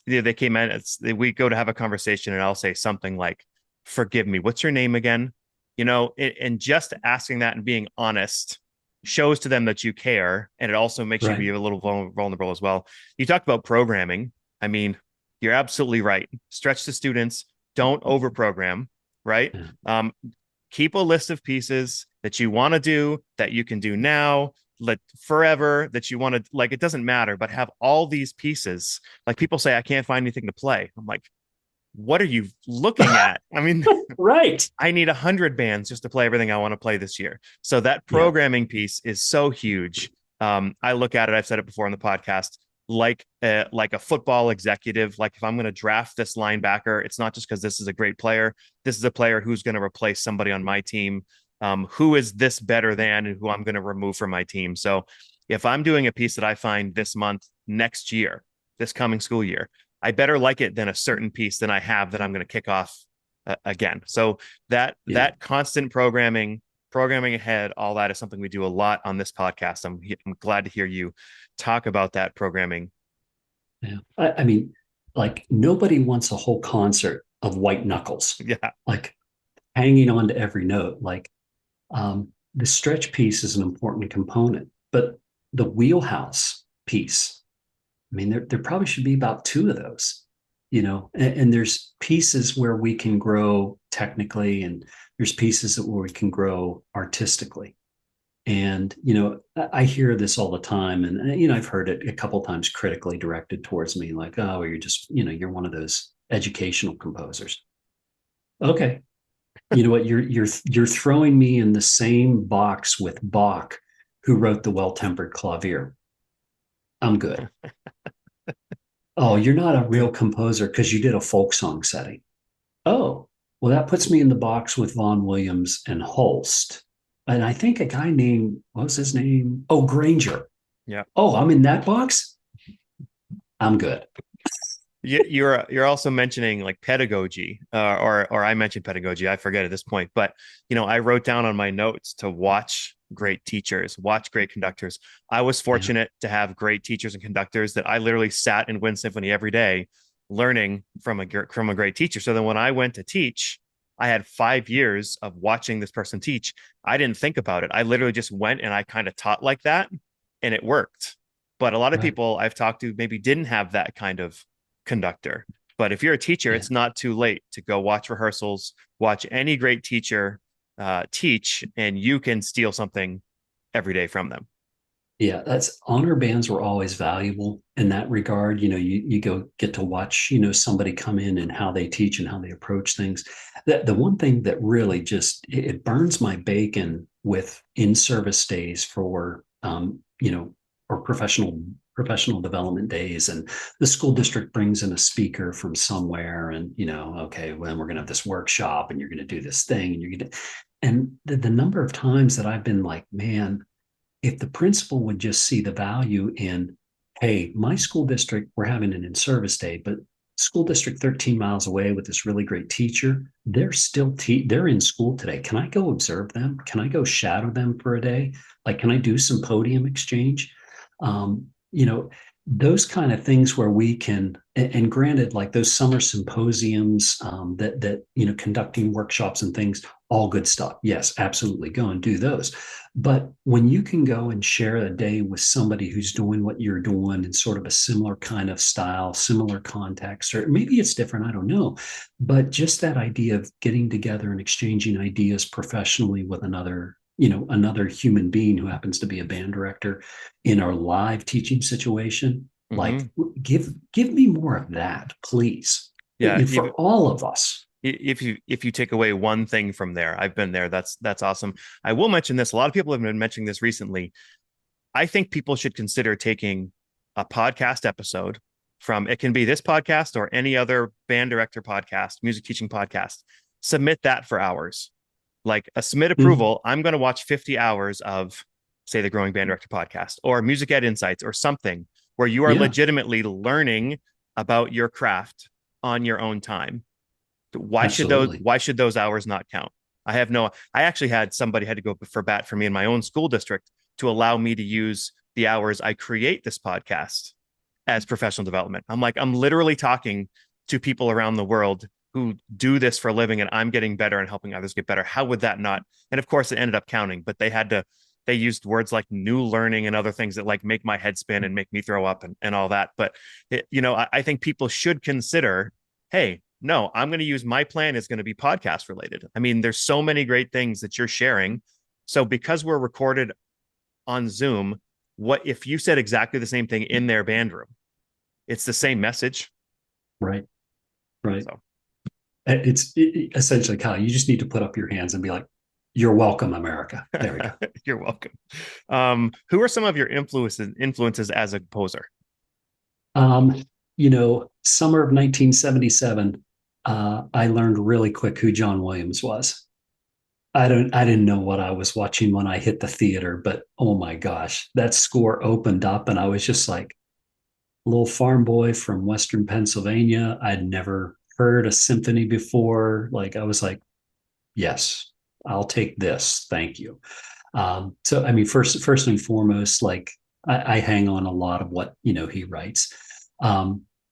[SPEAKER 1] They came in, we go to have a conversation, and I'll say something like, "Forgive me, what's your name again?" And just asking that and being honest shows to them that you care, and it also makes you
[SPEAKER 2] Right.
[SPEAKER 1] be a little vulnerable as well. You talked about programming. I mean, you're absolutely right. Stretch the students, don't over program, right?
[SPEAKER 2] Yeah.
[SPEAKER 1] Keep a list of pieces that you want to do, that you can do now, let forever, that you want to, like, it doesn't matter, but have all these pieces. Like, people say, "I can't find anything to play." I'm like, what are you looking at? I mean,
[SPEAKER 2] Right.
[SPEAKER 1] I need 100 bands just to play everything I want to play this year. So that
[SPEAKER 2] Yeah.
[SPEAKER 1] programming piece is so huge. I look at it, I've said it before on the podcast. like a football executive. Like if I'm going to draft this linebacker, it's not just because this is a great player. This is a player who's going to replace somebody on my team. Who is this better than, and who I'm going to remove from my team. So if I'm doing a piece that I find this month, next year, this coming school year, I better like it than a certain piece than I have that I'm going to kick off again. So
[SPEAKER 2] Yeah.
[SPEAKER 1] that constant programming ahead, all that is something we do a lot on this podcast. I'm glad to hear you talk about that programming.
[SPEAKER 2] Yeah. I mean, like nobody wants a whole concert of white knuckles,
[SPEAKER 1] Yeah.
[SPEAKER 2] like hanging on to every note. Like the stretch piece is an important component, but the wheelhouse piece, I mean, there probably should be about two of those, and there's pieces where we can grow technically, and there's pieces where we can grow artistically. And, I hear this all the time. And, I've heard it a couple of times critically directed towards me, like, oh, you're just, you're one of those educational composers. Okay. You know what? You're throwing me in the same box with Bach, who wrote the Well-Tempered Clavier. I'm good. Oh, you're not a real composer because you did a folk song setting. Oh, well, that puts me in the box with Vaughan Williams and Holst. And I think a guy named, what was his name? Oh, Granger.
[SPEAKER 1] Yeah.
[SPEAKER 2] Oh, I'm in that box. I'm good.
[SPEAKER 1] You're also mentioning like pedagogy, or I mentioned pedagogy. I forget at this point, but I wrote down on my notes to watch great teachers, watch great conductors. I was
[SPEAKER 2] Yeah.
[SPEAKER 1] fortunate to have great teachers and conductors that I literally sat in Wind Symphony every day, learning from a great teacher. So then when I went to teach, I had 5 years of watching this person teach. I didn't think about it. I literally just went and I kind of taught like that, and it worked. But a lot of
[SPEAKER 2] Right.
[SPEAKER 1] people I've talked to maybe didn't have that kind of conductor. But if you're a teacher,
[SPEAKER 2] Yeah.
[SPEAKER 1] it's not too late to go watch rehearsals, watch any great teacher teach, and you can steal something every day from them.
[SPEAKER 2] Yeah, that's honor bands were always valuable in that regard. You go get to watch, somebody come in and how they teach and how they approach things. The one thing that really just it burns my bacon with in-service days for or professional development days, and the school district brings in a speaker from somewhere, and okay, well, we're gonna have this workshop and you're gonna do this thing, and you're gonna and the number of times that I've been like, man, if the principal would just see the value in, hey, my school district, we're having an in-service day, but school district 13 miles away with this really great teacher, they're in school today. Can I go observe them? Can I go shadow them for a day? Like, can I do some podium exchange? Um, you know, those kind of things where we can, and granted, like those summer symposiums, that conducting workshops and things, all good stuff. Yes, absolutely, go and do those. But when you can go and share a day with somebody who's doing what you're doing in sort of a similar kind of style, similar context, or maybe it's different, I don't know. But just that idea of getting together and exchanging ideas professionally with another human being who happens to be a band director in our live teaching situation, like
[SPEAKER 1] Mm-hmm.
[SPEAKER 2] give me more of that, please.
[SPEAKER 1] Yeah.
[SPEAKER 2] For all of us.
[SPEAKER 1] If you take away one thing from there, I've been there. That's awesome. I will mention this. A lot of people have been mentioning this recently. I think people should consider taking a podcast episode from, it can be this podcast or any other band director podcast, music teaching podcast. Submit that for hours. Like a submit
[SPEAKER 2] Mhm.
[SPEAKER 1] approval. I'm going to watch 50 hours of, say, the Growing Band Director podcast or Music Ed Insights or something where you are
[SPEAKER 2] Yeah,
[SPEAKER 1] legitimately learning about your craft on your own time.
[SPEAKER 2] absolutely.
[SPEAKER 1] Why should those hours not count? I actually had somebody had to go for bat for me in my own school district to allow me to use the hours I create this podcast as professional development. I'm literally talking to people around the world who do this for a living, and I'm getting better and helping others get better. How would that not? And of course it ended up counting, but they used words like new learning and other things that like make my head spin and make me throw up and all that. But I think people should consider, hey, no, I'm going to use my plan is going to be podcast related. I mean, there's so many great things that you're sharing. So because we're recorded on Zoom, what if you said exactly the same thing in their band room? It's the same message.
[SPEAKER 2] Right, right.
[SPEAKER 1] So
[SPEAKER 2] Essentially, Kyle, you just need to put up your hands and be like, you're welcome, America. There we go.
[SPEAKER 1] you're welcome. Who are some of your influences as a composer?
[SPEAKER 2] Um, summer of 1977, I learned really quick who John Williams was. I didn't know what I was watching when I hit the theater, but oh my gosh, that score opened up and I was just like a little farm boy from Western Pennsylvania. I'd never heard a symphony before. Like I was like, yes, I'll take this. Thank you. So I mean, first and foremost, like I hang on a lot of what he writes.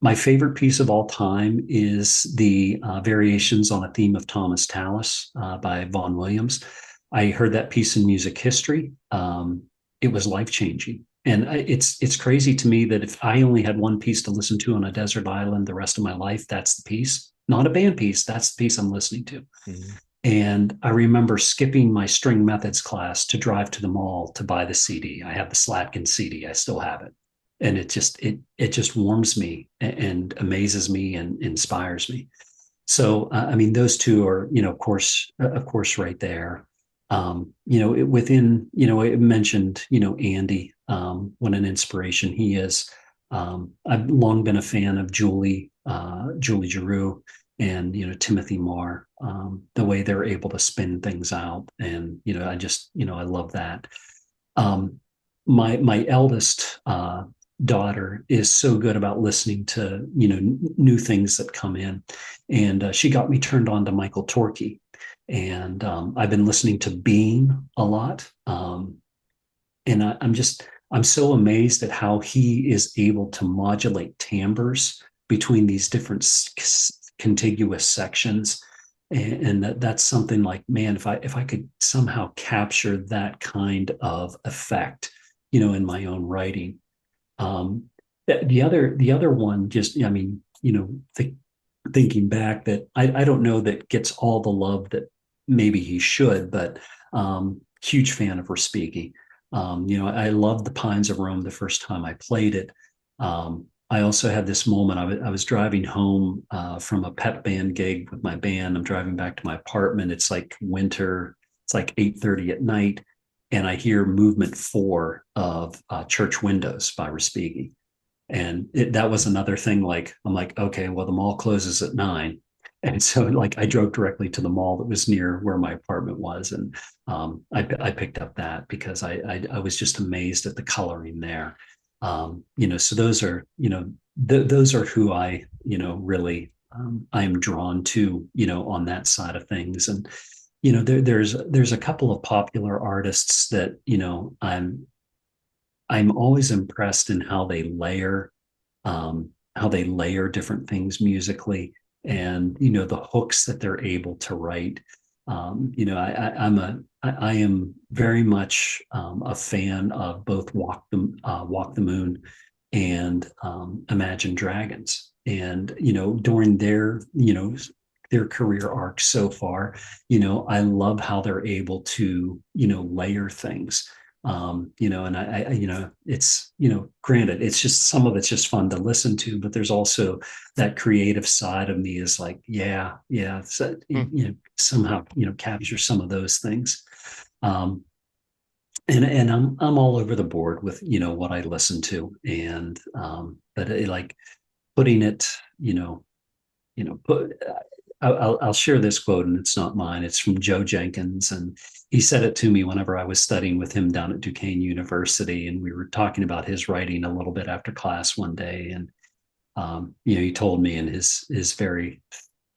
[SPEAKER 2] My favorite piece of all time is the variations on a theme of Thomas Tallis by Vaughan Williams. I heard that piece in music history. It was life changing, and it's crazy to me that if I only had one piece to listen to on a desert island the rest of my life, that's the piece, not a band piece. That's the piece I'm listening to.
[SPEAKER 1] Mhm.
[SPEAKER 2] And I remember skipping my string methods class to drive to the mall to buy the CD. I have the Slatkin CD. I still have it. And it just warms me and amazes me and inspires me. So I mean, those two are of course, right there. Within it mentioned Andy, what an inspiration he is. I've long been a fan of Julie Giroux and Timothy Marr, the way they're able to spin things out, and I love that. Um, my eldest daughter is so good about listening to new things that come in, and she got me turned on to Michael Torke, and I've been listening to Bean a lot, and I'm so amazed at how he is able to modulate timbres between these different contiguous sections, and that's something like, man, if I could somehow capture that kind of effect in my own writing. The other one, just I mean, thinking back, that I don't know that gets all the love that maybe he should, but huge fan of Respighi. I loved the Pines of Rome the first time I played it. I also had this moment. I was driving home from a pep band gig with my band. I'm driving back to my apartment. It's like winter. It's like 8:30 at night, and I hear movement 4 of Church Windows by Respighi. And that was another thing. Like, I'm like, okay, well, the mall closes at 9. And so like I drove directly to the mall that was near where my apartment was. And I picked up that because I was just amazed at the coloring there. So those are, those are who I, really, I am drawn to, on that side of things. And, there's a couple of popular artists that, I'm always impressed in how they layer different things musically, and the hooks that they're able to write. I am very much a fan of both Walk the Moon and Imagine Dragons, and during their career arc so far, I love how they're able to layer things. And it's, granted, it's just, some of it's just fun to listen to, but there's also that creative side of me is like, yeah, so,
[SPEAKER 1] Hmm.
[SPEAKER 2] somehow, capture some of those things. Um, and I'm all over the board with, what I listen to, and, but like putting it, put, I'll share this quote, and it's not mine. It's from Joe Jenkins, and he said it to me whenever I was studying with him down at Duquesne University, and we were talking about his writing a little bit after class one day, and he told me in his very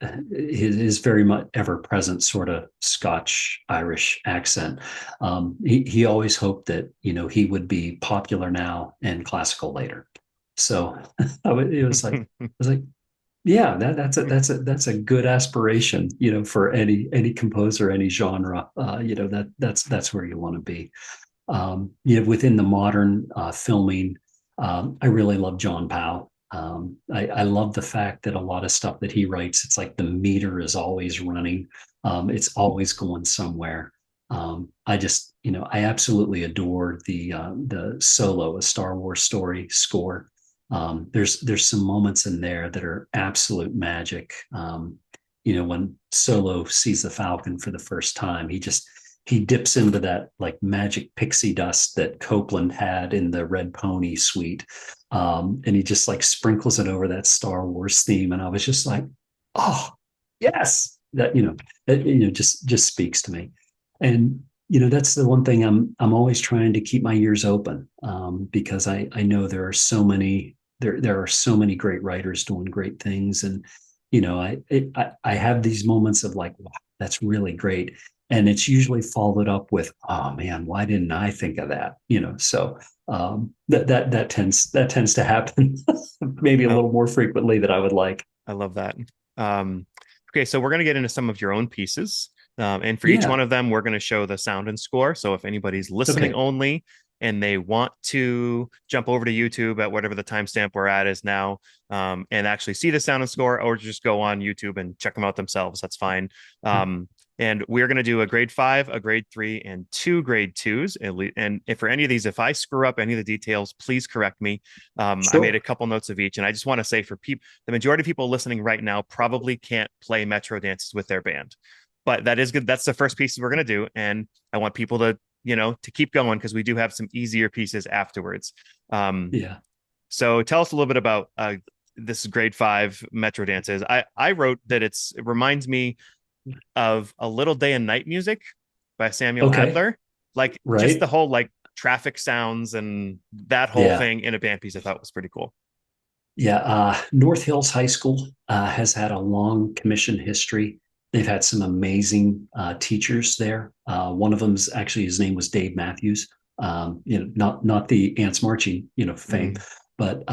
[SPEAKER 2] much ever present sort of Scotch Irish accent. He always hoped that he would be popular now and classical later. So it was like, I was like, yeah, that's a good aspiration, for any composer, any genre. That's where you want to be. Within the modern filming, I really love John Powell. I love the fact that a lot of stuff that he writes, it's like the meter is always running. It's always going somewhere. I absolutely adore the Solo, A Star Wars Story score. There's some moments in there that are absolute magic. When Solo sees the Falcon for the first time, he dips into that like magic pixie dust that Copeland had in the Red Pony suite. And he just like sprinkles it over that Star Wars theme. And I was just like, oh, yes, that just speaks to me. And that's the one thing I'm always trying to keep my ears open, because I know there are so many great writers doing great things. And I have these moments of like, wow, that's really great. And it's usually followed up with, oh man, why didn't I think of that? So that tends to happen maybe a
[SPEAKER 1] Oh,
[SPEAKER 2] little more frequently than I would like.
[SPEAKER 1] I love that. Um, okay, so we're going to get into some of your own pieces. And for each
[SPEAKER 2] Yeah.
[SPEAKER 1] one of them, we're going to show the sound and score. So if anybody's listening
[SPEAKER 2] Okay.
[SPEAKER 1] only and they want to jump over to YouTube at whatever the timestamp we're at is now, and actually see the sound and score, or just go on YouTube and check them out themselves, that's fine. And we're going to do a grade 5, a grade 3, and 2 grade 2s. And if for any of these, if I screw up any of the details, please correct me. I made
[SPEAKER 2] Sure.
[SPEAKER 1] a couple notes of each. And I just want to say for people, the majority of people listening right now probably can't play Metro dances with their band. But that is good. That's the first piece we're going to do. And I want people to keep going because we do have some easier pieces afterwards.
[SPEAKER 2] Yeah.
[SPEAKER 1] So tell us a little bit about this grade 5 Metro dances. I wrote that it reminds me of A Little Day and Night Music by Samuel
[SPEAKER 2] Okay.
[SPEAKER 1] Adler. Like just the
[SPEAKER 2] Right.
[SPEAKER 1] whole like traffic sounds and that whole
[SPEAKER 2] Yeah.
[SPEAKER 1] thing in a band piece I thought was pretty cool.
[SPEAKER 2] Yeah. North Hills High School has had a long commission history. They've had some amazing teachers there. One of them's actually, his name was Dave Matthews. Not the ants marching, fame,
[SPEAKER 1] Mm-hmm.
[SPEAKER 2] but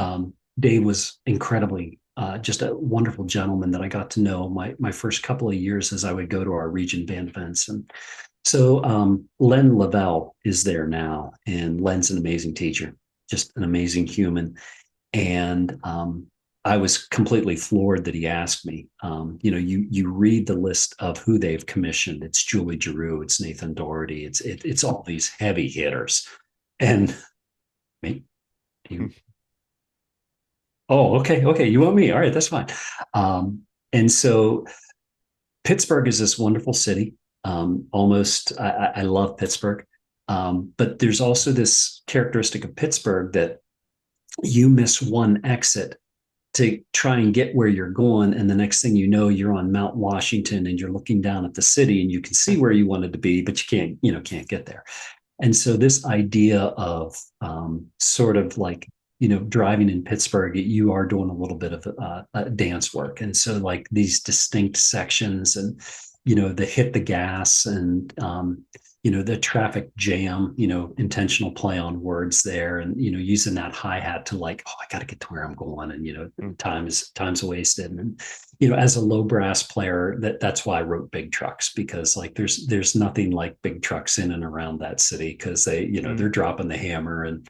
[SPEAKER 2] Dave was incredibly just a wonderful gentleman that I got to know my first couple of years as I would go to our region band events. And so Len Lavelle is there now, and Len's an amazing teacher, just an amazing human. And I was completely floored that he asked me. You read the list of who they've commissioned. It's Julie Giroux, it's Nathan Doherty, it's all these heavy hitters. And me, you, oh, okay, you want me? All right, that's fine. And so Pittsburgh is this wonderful city. I love Pittsburgh, but there's also this characteristic of Pittsburgh that you miss one exit to try and get where you're going. And the next thing you know, you're on Mount Washington and you're looking down at the city and you can see where you wanted to be, but you can't get there. And so this idea of sort of like, driving in Pittsburgh, you are doing a little bit of dance work. And so like these distinct sections and, the hit the gas and, the traffic jam, intentional play on words there and, using that hi-hat to like, oh, I got to get to where I'm going. And, time's wasted. And, as a low brass player, that's why I wrote Big Trucks, because like there's nothing like big trucks in and around that city because they're dropping the hammer. And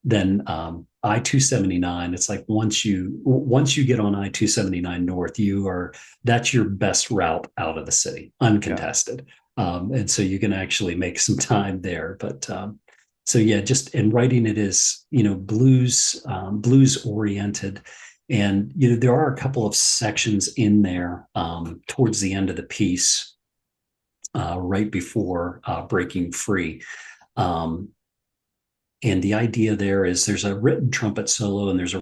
[SPEAKER 2] then I-279, it's like once you get on I-279 North, that's your best route out of the city,
[SPEAKER 1] Yeah.
[SPEAKER 2] uncontested. And so you can actually make some time there. But so yeah, just and writing it is blues oriented, and there are a couple of sections in there towards the end of the piece, right before breaking free. And the idea there is there's a written trumpet solo and there's a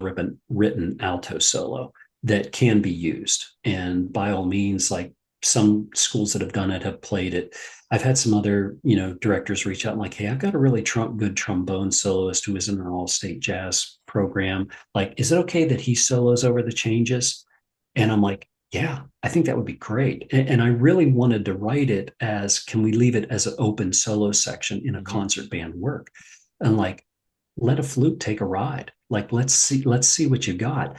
[SPEAKER 2] written alto solo that can be used. And by all means, like some schools that have done it have played it. I've had some other, directors reach out and like, hey, I've got a really good trombone soloist who is in an all-state jazz program. Like, is it okay that he solos over the changes? And I'm like, yeah, I think that would be great. And I really wanted to write it as, can we leave it as an open solo section in a
[SPEAKER 1] Mm-hmm.
[SPEAKER 2] concert band work? And like, let a flute take a ride. Like, let's see what you got.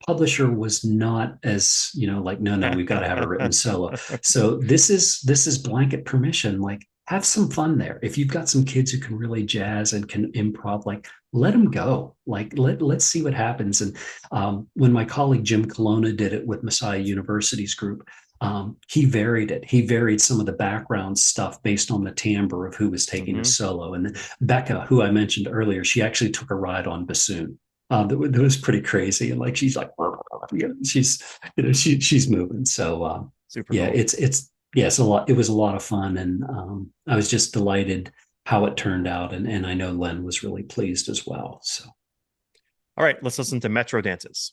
[SPEAKER 2] Publisher was not as, like, no, we've got to have a written solo. So this is blanket permission. Like, have some fun there. If you've got some kids who can really jazz and can improv, like, let them go. Like, let's see what happens. And when my colleague Jim Colonna did it with Messiah University's group, he varied it. He varied some of the background stuff based on the timbre of who was taking
[SPEAKER 1] Mm-hmm.
[SPEAKER 2] a solo. And Becca, who I mentioned earlier, she actually took a ride on bassoon. That was pretty crazy. And like, she's like, she's moving. So
[SPEAKER 1] Super
[SPEAKER 2] yeah,
[SPEAKER 1] cool.
[SPEAKER 2] yes, a lot. It was a lot of fun, and I was just delighted how it turned out, and I know Len was really pleased as well. So.
[SPEAKER 1] All right, let's listen to Metro Dances.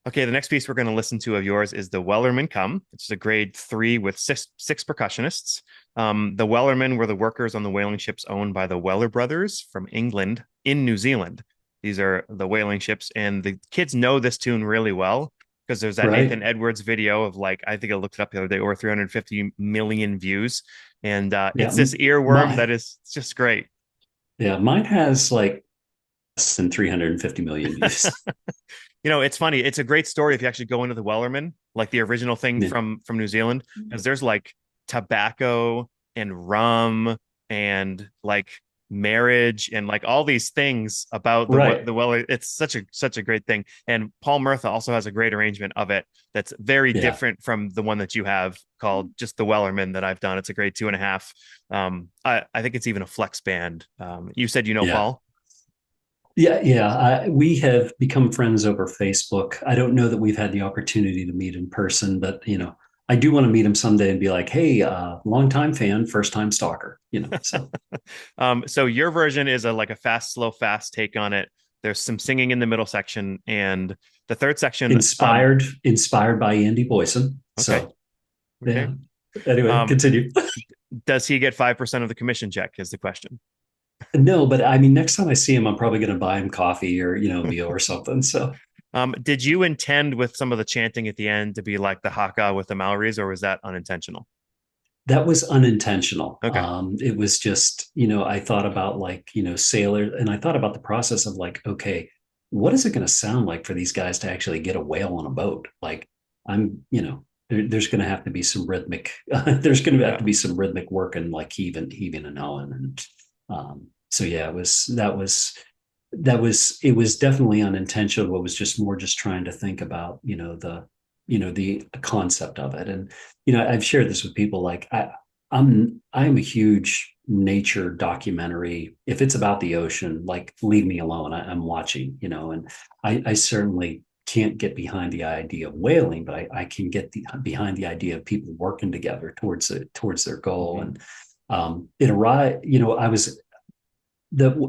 [SPEAKER 1] Okay, the next piece we're going to listen to of yours is The Wellerman Come. It's a grade 3 with six percussionists. The Wellerman were the workers on the whaling ships owned by the Weller brothers from England in New Zealand. These are the whaling ships, and the kids know this tune really well because there's that
[SPEAKER 2] Right.
[SPEAKER 1] Nathan Edwards video of, like, I think I looked it up the other day, over 350 million views. And
[SPEAKER 2] Yeah.
[SPEAKER 1] it's this earworm that is just great.
[SPEAKER 2] Yeah. Mine has like less than 350 million views.
[SPEAKER 1] It's funny. It's a great story if you actually go into the Wellerman, like the original thing
[SPEAKER 2] Yeah.
[SPEAKER 1] from New Zealand, because there's like tobacco and rum and like marriage and like all these things about
[SPEAKER 2] Right.
[SPEAKER 1] the Weller. It's such a great thing. And Paul Murtha also has a great arrangement of it that's very
[SPEAKER 2] Yeah.
[SPEAKER 1] different from the one that you have called just the Wellerman that I've done. It's a grade 2.5. I think it's even a flex band. You said
[SPEAKER 2] Yeah.
[SPEAKER 1] Paul.
[SPEAKER 2] Yeah, yeah. We have become friends over Facebook. I don't know that we've had the opportunity to meet in person, but I do want to meet him someday and be like, "Hey, longtime fan, first time stalker." So
[SPEAKER 1] So your version is like a fast, slow, fast take on it. There's some singing in the middle section, and the third section.
[SPEAKER 2] inspired by Andy Boyson.
[SPEAKER 1] Okay.
[SPEAKER 2] So
[SPEAKER 1] Okay.
[SPEAKER 2] yeah. Anyway,
[SPEAKER 1] Um,
[SPEAKER 2] continue.
[SPEAKER 1] does he get 5% of the commission check? Is the question.
[SPEAKER 2] No, but I mean, next time I see him, I'm probably going to buy him coffee or meal or something. So
[SPEAKER 1] Did you intend with some of the chanting at the end to be like the haka with the Maoris, or was that unintentional?
[SPEAKER 2] that was unintentional.
[SPEAKER 1] Okay.
[SPEAKER 2] It was just, I thought about like, sailors, and I thought about the process of like, okay, what is it going to sound like for these guys to actually get a whale on a boat? Like, there's going to have to be some rhythmic, there's going to have to be some rhythmic work and like heaving and hawing. And so, yeah, it was definitely unintentional. It was just more just trying to think about, the concept of it. And I've shared this with people. Like I'm a huge nature documentary. If it's about the ocean, like leave me alone. I'm watching. And I certainly can't get behind the idea of whaling, but I can get behind the idea of people working together towards their goal. It arrived,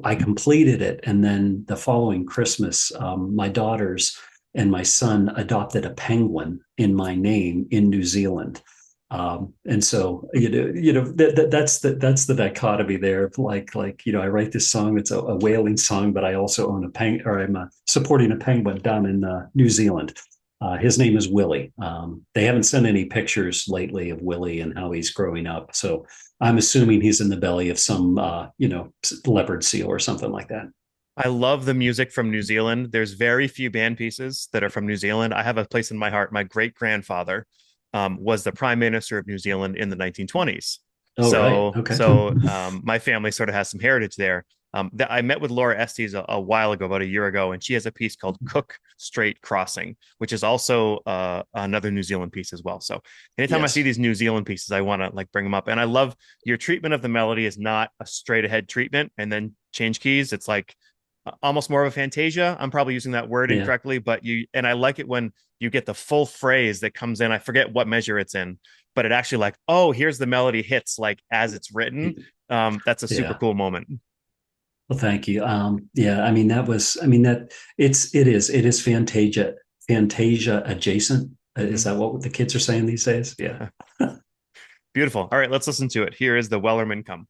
[SPEAKER 2] I completed it, and then the following Christmas, my daughters and my son adopted a penguin in my name in New Zealand. And so that's the dichotomy there. I write this song that's a whaling song, but I also own a penguin, or I'm supporting a penguin down in New Zealand. His name is Willie. They haven't sent any pictures lately of Willie and how he's growing up, so I'm assuming he's in the belly of some leopard seal or something like that.
[SPEAKER 1] I love the music from New Zealand. There's very few band pieces that are from New Zealand. I have a place in my heart. My great grandfather was the prime minister of New Zealand in the 1920s.
[SPEAKER 2] Oh,
[SPEAKER 1] so,
[SPEAKER 2] right. Okay.
[SPEAKER 1] my family sort of has some heritage there. I met with Laura Estes a while ago, about a year ago, and she has a piece called Cook Strait Crossing, which is also another New Zealand piece as well. So anytime I see these New Zealand pieces, I want to bring them up. And I love your treatment of the melody is not a straight ahead treatment and then change keys. It's like almost more of a fantasia. I'm probably using that word incorrectly, but I like it when you get the full phrase that comes in. I forget what measure it's in, but it actually oh, here's the melody hits as it's written. That's a super cool moment.
[SPEAKER 2] Well, thank you. It is Fantasia adjacent. Is that what the kids are saying these days? Yeah.
[SPEAKER 1] Beautiful. All right, let's listen to it. Here is the Wellerman Come.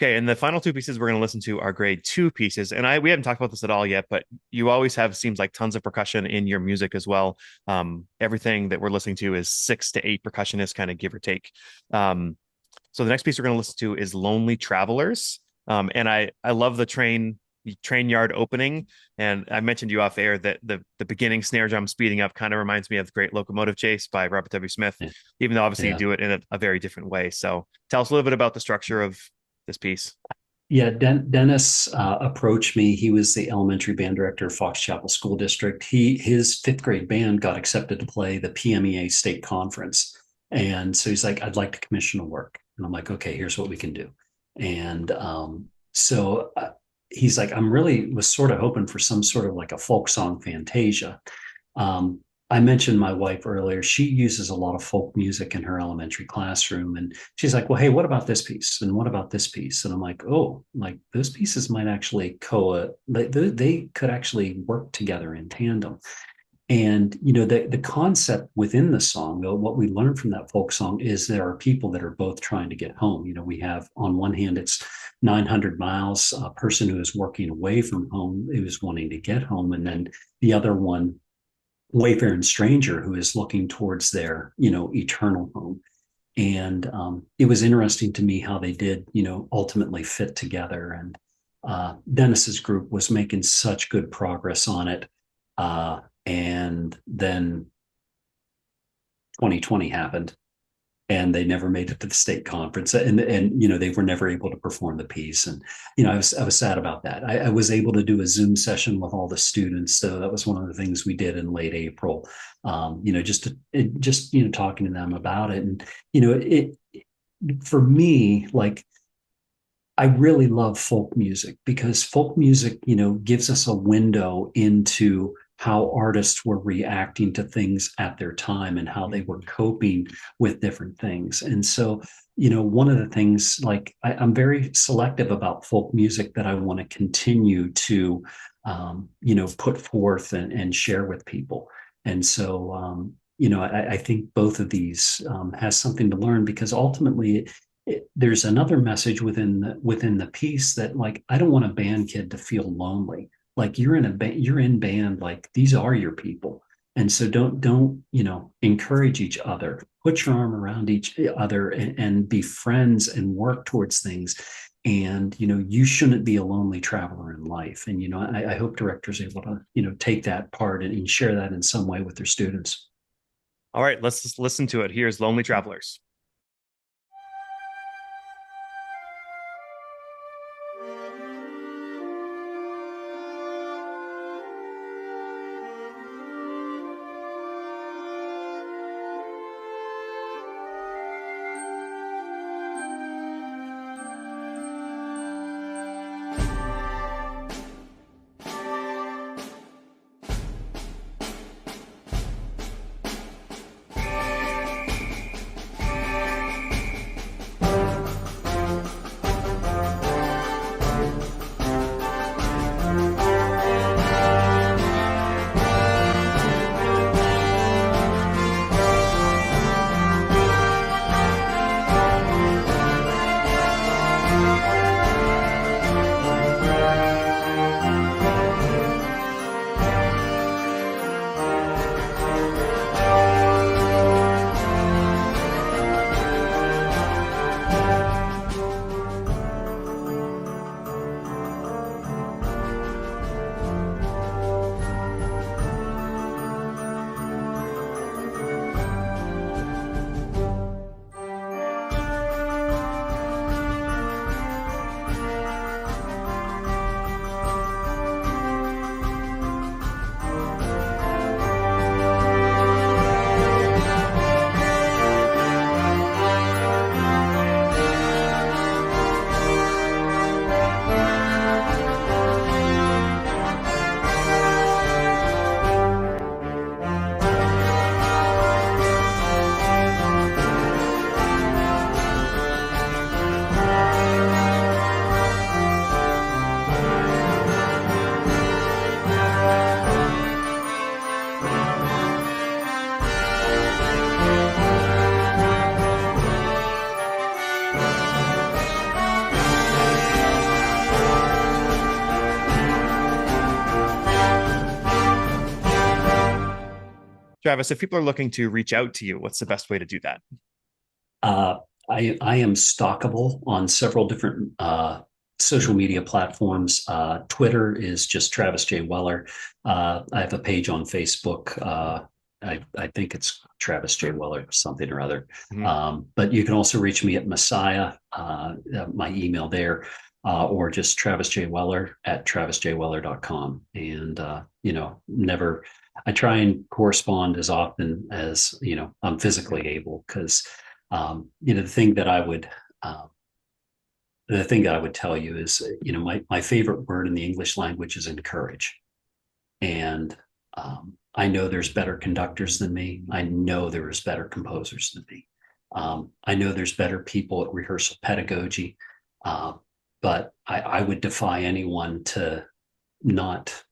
[SPEAKER 1] Okay, and the final two pieces we're going to listen to are grade two pieces, and we haven't talked about this at all yet, but you always have seems like tons of percussion in your music as well. Everything that we're listening to is 6 to 8 percussionists, kind of give or take. So the next piece we're going to listen to is "Lonely Travelers," and I love the train yard opening, and I mentioned to you off air that the beginning snare drum speeding up kind of reminds me of the Great Locomotive Chase by Robert W. Smith,
[SPEAKER 2] Yeah.
[SPEAKER 1] even though obviously you
[SPEAKER 2] Yeah.
[SPEAKER 1] do it in a very different way. So tell us a little bit about the structure of this piece.
[SPEAKER 2] Yeah, Dennis approached me. He was the elementary band director of Fox Chapel School District. His fifth grade band got accepted to play the PMEA state conference, and so he's like, "I'd like to commission a work." And I'm like, "Okay, here's what we can do." And he's like, "I'm really was sort of hoping for some sort of like a folk song fantasia." Um, I mentioned my wife earlier. She uses a lot of folk music in her elementary classroom. And she's like, "Well, hey, what about this piece? And what about this piece?" And I'm like, "Oh, like those pieces might actually they could actually work together in tandem." And the concept within the song, though, what we learned from that folk song is there are people that are both trying to get home. We have on one hand, it's 900 miles, a person who is working away from home, who is wanting to get home. And then the other one, wayfaring stranger who is looking towards their eternal home. And it was interesting to me how they did ultimately fit together. And Dennis's group was making such good progress on it, and then 2020 happened, and they never made it to the state conference, and they were never able to perform the piece. And I was sad about that. I was able to do a Zoom session with all the students, so that was one of the things we did in late April. Just talking to them about it. And it for me, like, I really love folk music because folk music gives us a window into how artists were reacting to things at their time and how they were coping with different things. And so, one of the things, like, I'm very selective about folk music that I want to continue to, put forth and share with people. And so, I think both of these has something to learn, because ultimately there's another message within the piece that, like, I don't want a band kid to feel lonely. Like, you're in band, like, these are your people. And so don't encourage each other, put your arm around each other, and be friends and work towards things. And you shouldn't be a lonely traveler in life. And I hope directors are able to take that part and share that in some way with their students.
[SPEAKER 1] All right, let's just listen to it. Here's "Lonely Travelers." Travis, if people are looking to reach out to you, what's the best way to do that?
[SPEAKER 2] Uh, I am stalkable on several different social media platforms. Twitter is just Travis J. Weller. I have a page on Facebook. I think it's Travis J. Weller, something or other.
[SPEAKER 1] Mhm.
[SPEAKER 2] But you can also reach me at Messiah, my email there, or just Travis J. Weller at travisjweller.com. And, never, I try and correspond as often as, I'm physically able because the thing that uh, I would tell you is, my favorite word in the English language is encourage. And I know there's better conductors than me. I know there is better composers than me. I know there's better people at rehearsal pedagogy, uh, but I would defy anyone to not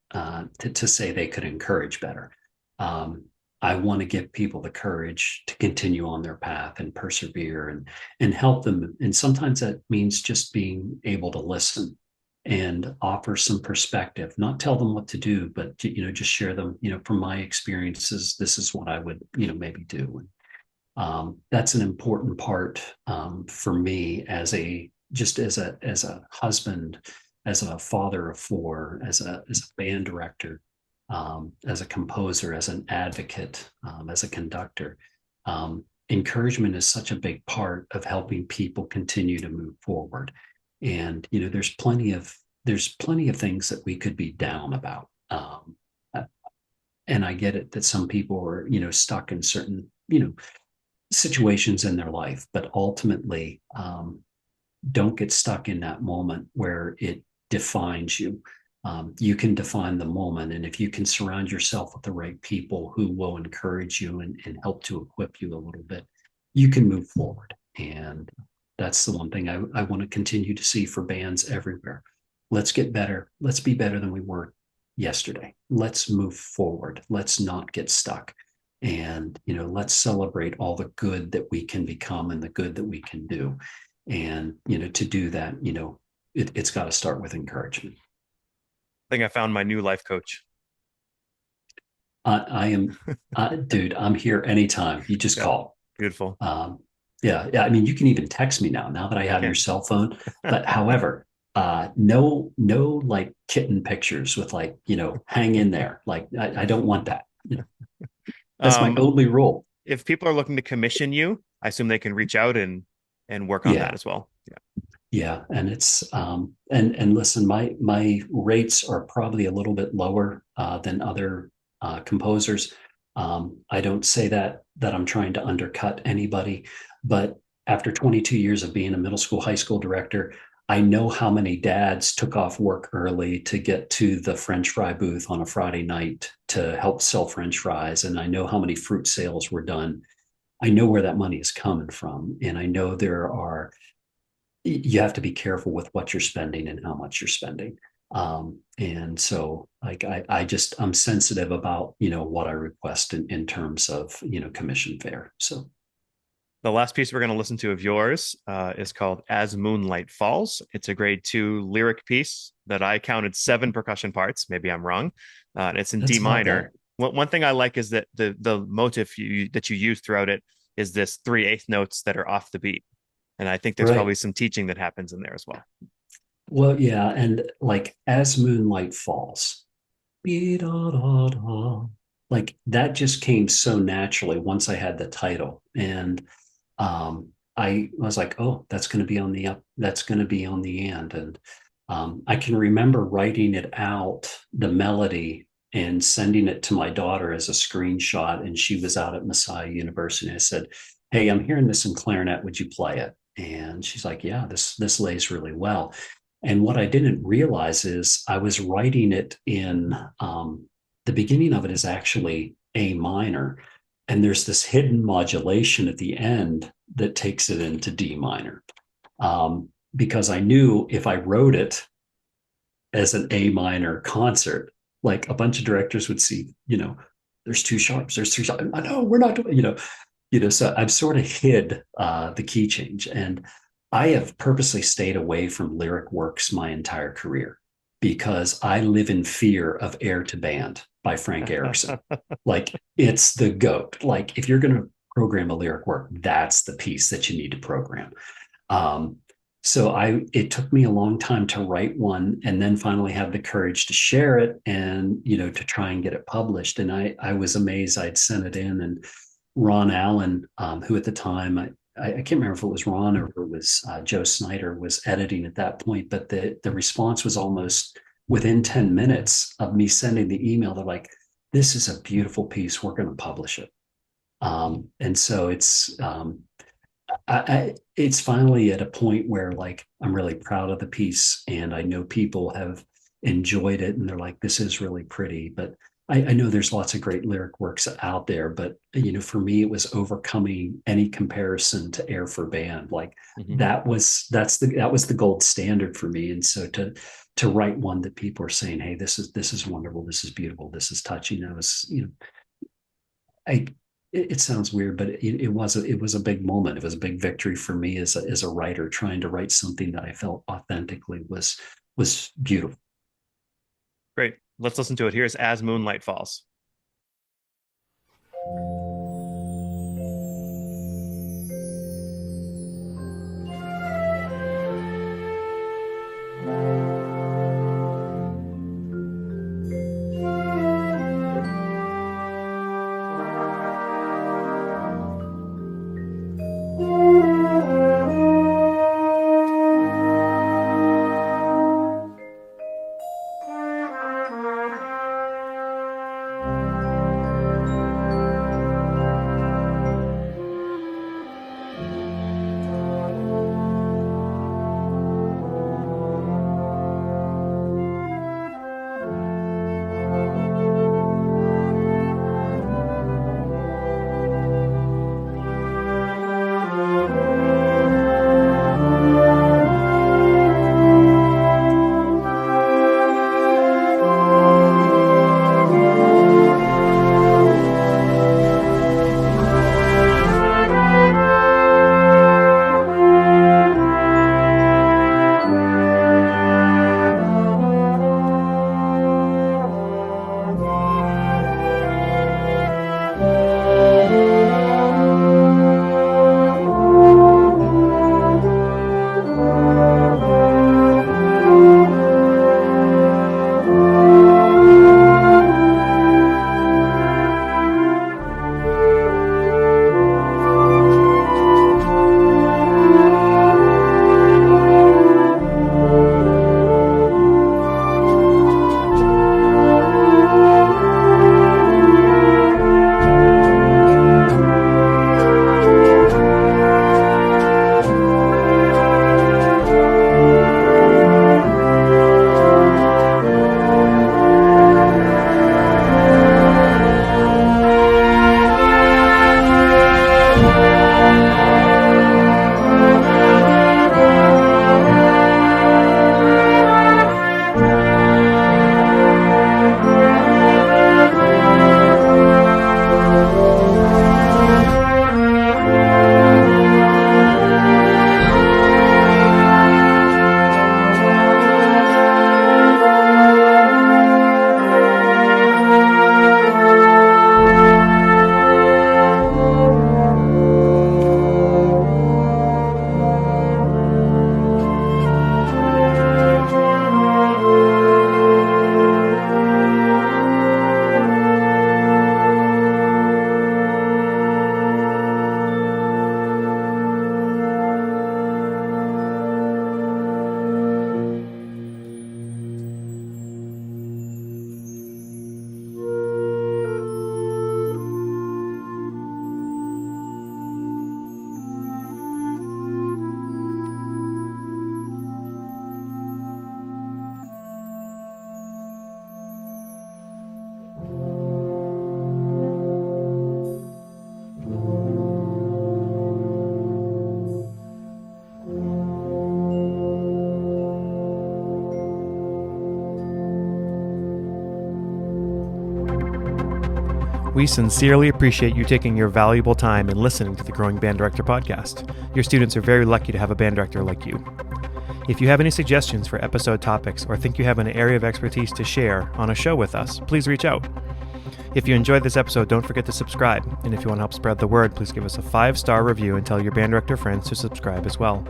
[SPEAKER 2] to say they could encourage better. Um, I want to give people the courage to continue on their path and persevere and help them. And sometimes that means just being able to listen and offer some perspective, not tell them what to do, but just share them. From my experiences, this is what I would maybe do. And that's an important part for me as a just as a husband, as a father of four, as a band director, as a composer, as an advocate, as a conductor. Encouragement is such a big part of helping people continue to move forward. And there's plenty of things that we could be down about. And I get it that some people are stuck in certain situations in their life, but ultimately, don't get stuck in that moment where it defines you. You can define the moment. And if you can surround yourself with the right people who will encourage you and help to equip you a little bit, you can move forward. And that's the one thing I want to continue to see for bands everywhere. Let's get better. Let's be better than we were yesterday. Let's move forward. Let's not get stuck. And let's celebrate all the good that we can become and the good that we can do. And to do that, it's got to start with encouragement.
[SPEAKER 1] I think I found my new life coach.
[SPEAKER 2] I am, dude, I'm here anytime. You just
[SPEAKER 1] Yeah,
[SPEAKER 2] call.
[SPEAKER 1] beautiful.
[SPEAKER 2] Yeah. I mean, you can even text me now that I have your
[SPEAKER 1] Can.
[SPEAKER 2] cell phone. But however, no like kitten pictures with like, hang in there. Like, I don't want that. That's my
[SPEAKER 1] Um,
[SPEAKER 2] only rule.
[SPEAKER 1] if people are looking to commission you, I assume they can reach out and work on that
[SPEAKER 2] Yeah.
[SPEAKER 1] as well. Yeah.
[SPEAKER 2] Yeah, and it's and listen, my rates are probably a little bit lower than other composers. I don't say that I'm trying to undercut anybody, but after 22 years of being a middle school, high school director, I know how many dads took off work early to get to the French fry booth on a Friday night to help sell French fries, and I know how many fruit sales were done. I know where that money is coming from, and I know you have to be careful with what you're spending and how much you're spending. And so like I'm sensitive about, what I request in terms of, commission fare. So
[SPEAKER 1] The last piece we're going to listen to of yours is called As Moonlight Falls. It's a grade two lyric piece that I counted seven percussion parts. Maybe I'm wrong. And it's in D
[SPEAKER 2] that's about
[SPEAKER 1] minor.
[SPEAKER 2] that.
[SPEAKER 1] One thing I like is that the motif that you use throughout it is this 3/8 notes that are off the beat. And I think there's
[SPEAKER 2] Right.
[SPEAKER 1] probably some teaching that happens in there as well.
[SPEAKER 2] Well, yeah. And like as moonlight falls, like that just came so naturally once I had the title. And I was like, oh, that's going to be on the up, that's going to be on the end. And I can remember writing it out, the melody, and sending it to my daughter as a screenshot. And she was out at Messiah University. I said, hey, I'm hearing this in clarinet. Would you play it? And she's like, yeah, this lays really well. And what I didn't realize is I was writing it in the beginning of it is actually A minor. And there's this hidden modulation at the end that takes it into D minor. Because I knew if I wrote it as an A minor concert, like a bunch of directors would see, there's two sharps, there's three sharps. I know we're not doing, so I've sort of hid the key change. And I have purposely stayed away from lyric works my entire career. because I live in fear of Air to Band by Frank Erickson. Like, it's the GOAT. Like, if you're going to program a lyric work, that's the piece that you need to program. Um, so it took me a long time to write one, and then finally have the courage to share it, and to try and get it published. And I was amazed. I'd sent it in, and Ron Allen, who at the time I can't remember if it was Ron or it was Joe Snyder was editing at that point, but the response was almost within 10 minutes of me sending the email. They're like, "This is a beautiful piece. We're going to publish it." And so it's finally at a point where, like, I'm really proud of the piece, and I know people have enjoyed it, and they're like, "This is really pretty." But I know there's lots of great lyric works out there, but for me, it was overcoming any comparison to Air for Band. Like, that was the gold standard for me. And so to write one that people are saying, "Hey, this is wonderful, this is beautiful, this is touching," that was, it sounds weird, but it was a big moment. It was a big victory for me as a writer, trying to write something that I felt authentically was beautiful.
[SPEAKER 1] Great. Let's listen to it. Here's As Moonlight Falls. We sincerely appreciate you taking your valuable time and listening to the Growing Band Director podcast. Your students are very lucky to have a band director like you.
[SPEAKER 3] If you have any suggestions for episode topics or think you have an area of expertise to share on a show with us, please reach out. If you enjoyed this episode, don't forget to subscribe. And if you want to help spread the word, please give us a 5-star review and tell your band director friends to subscribe as well.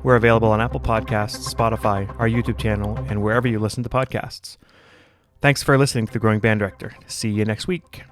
[SPEAKER 3] We're available on Apple Podcasts, Spotify, our YouTube channel, and wherever you listen to podcasts. Thanks for listening to The Growing Band Director. See you next week.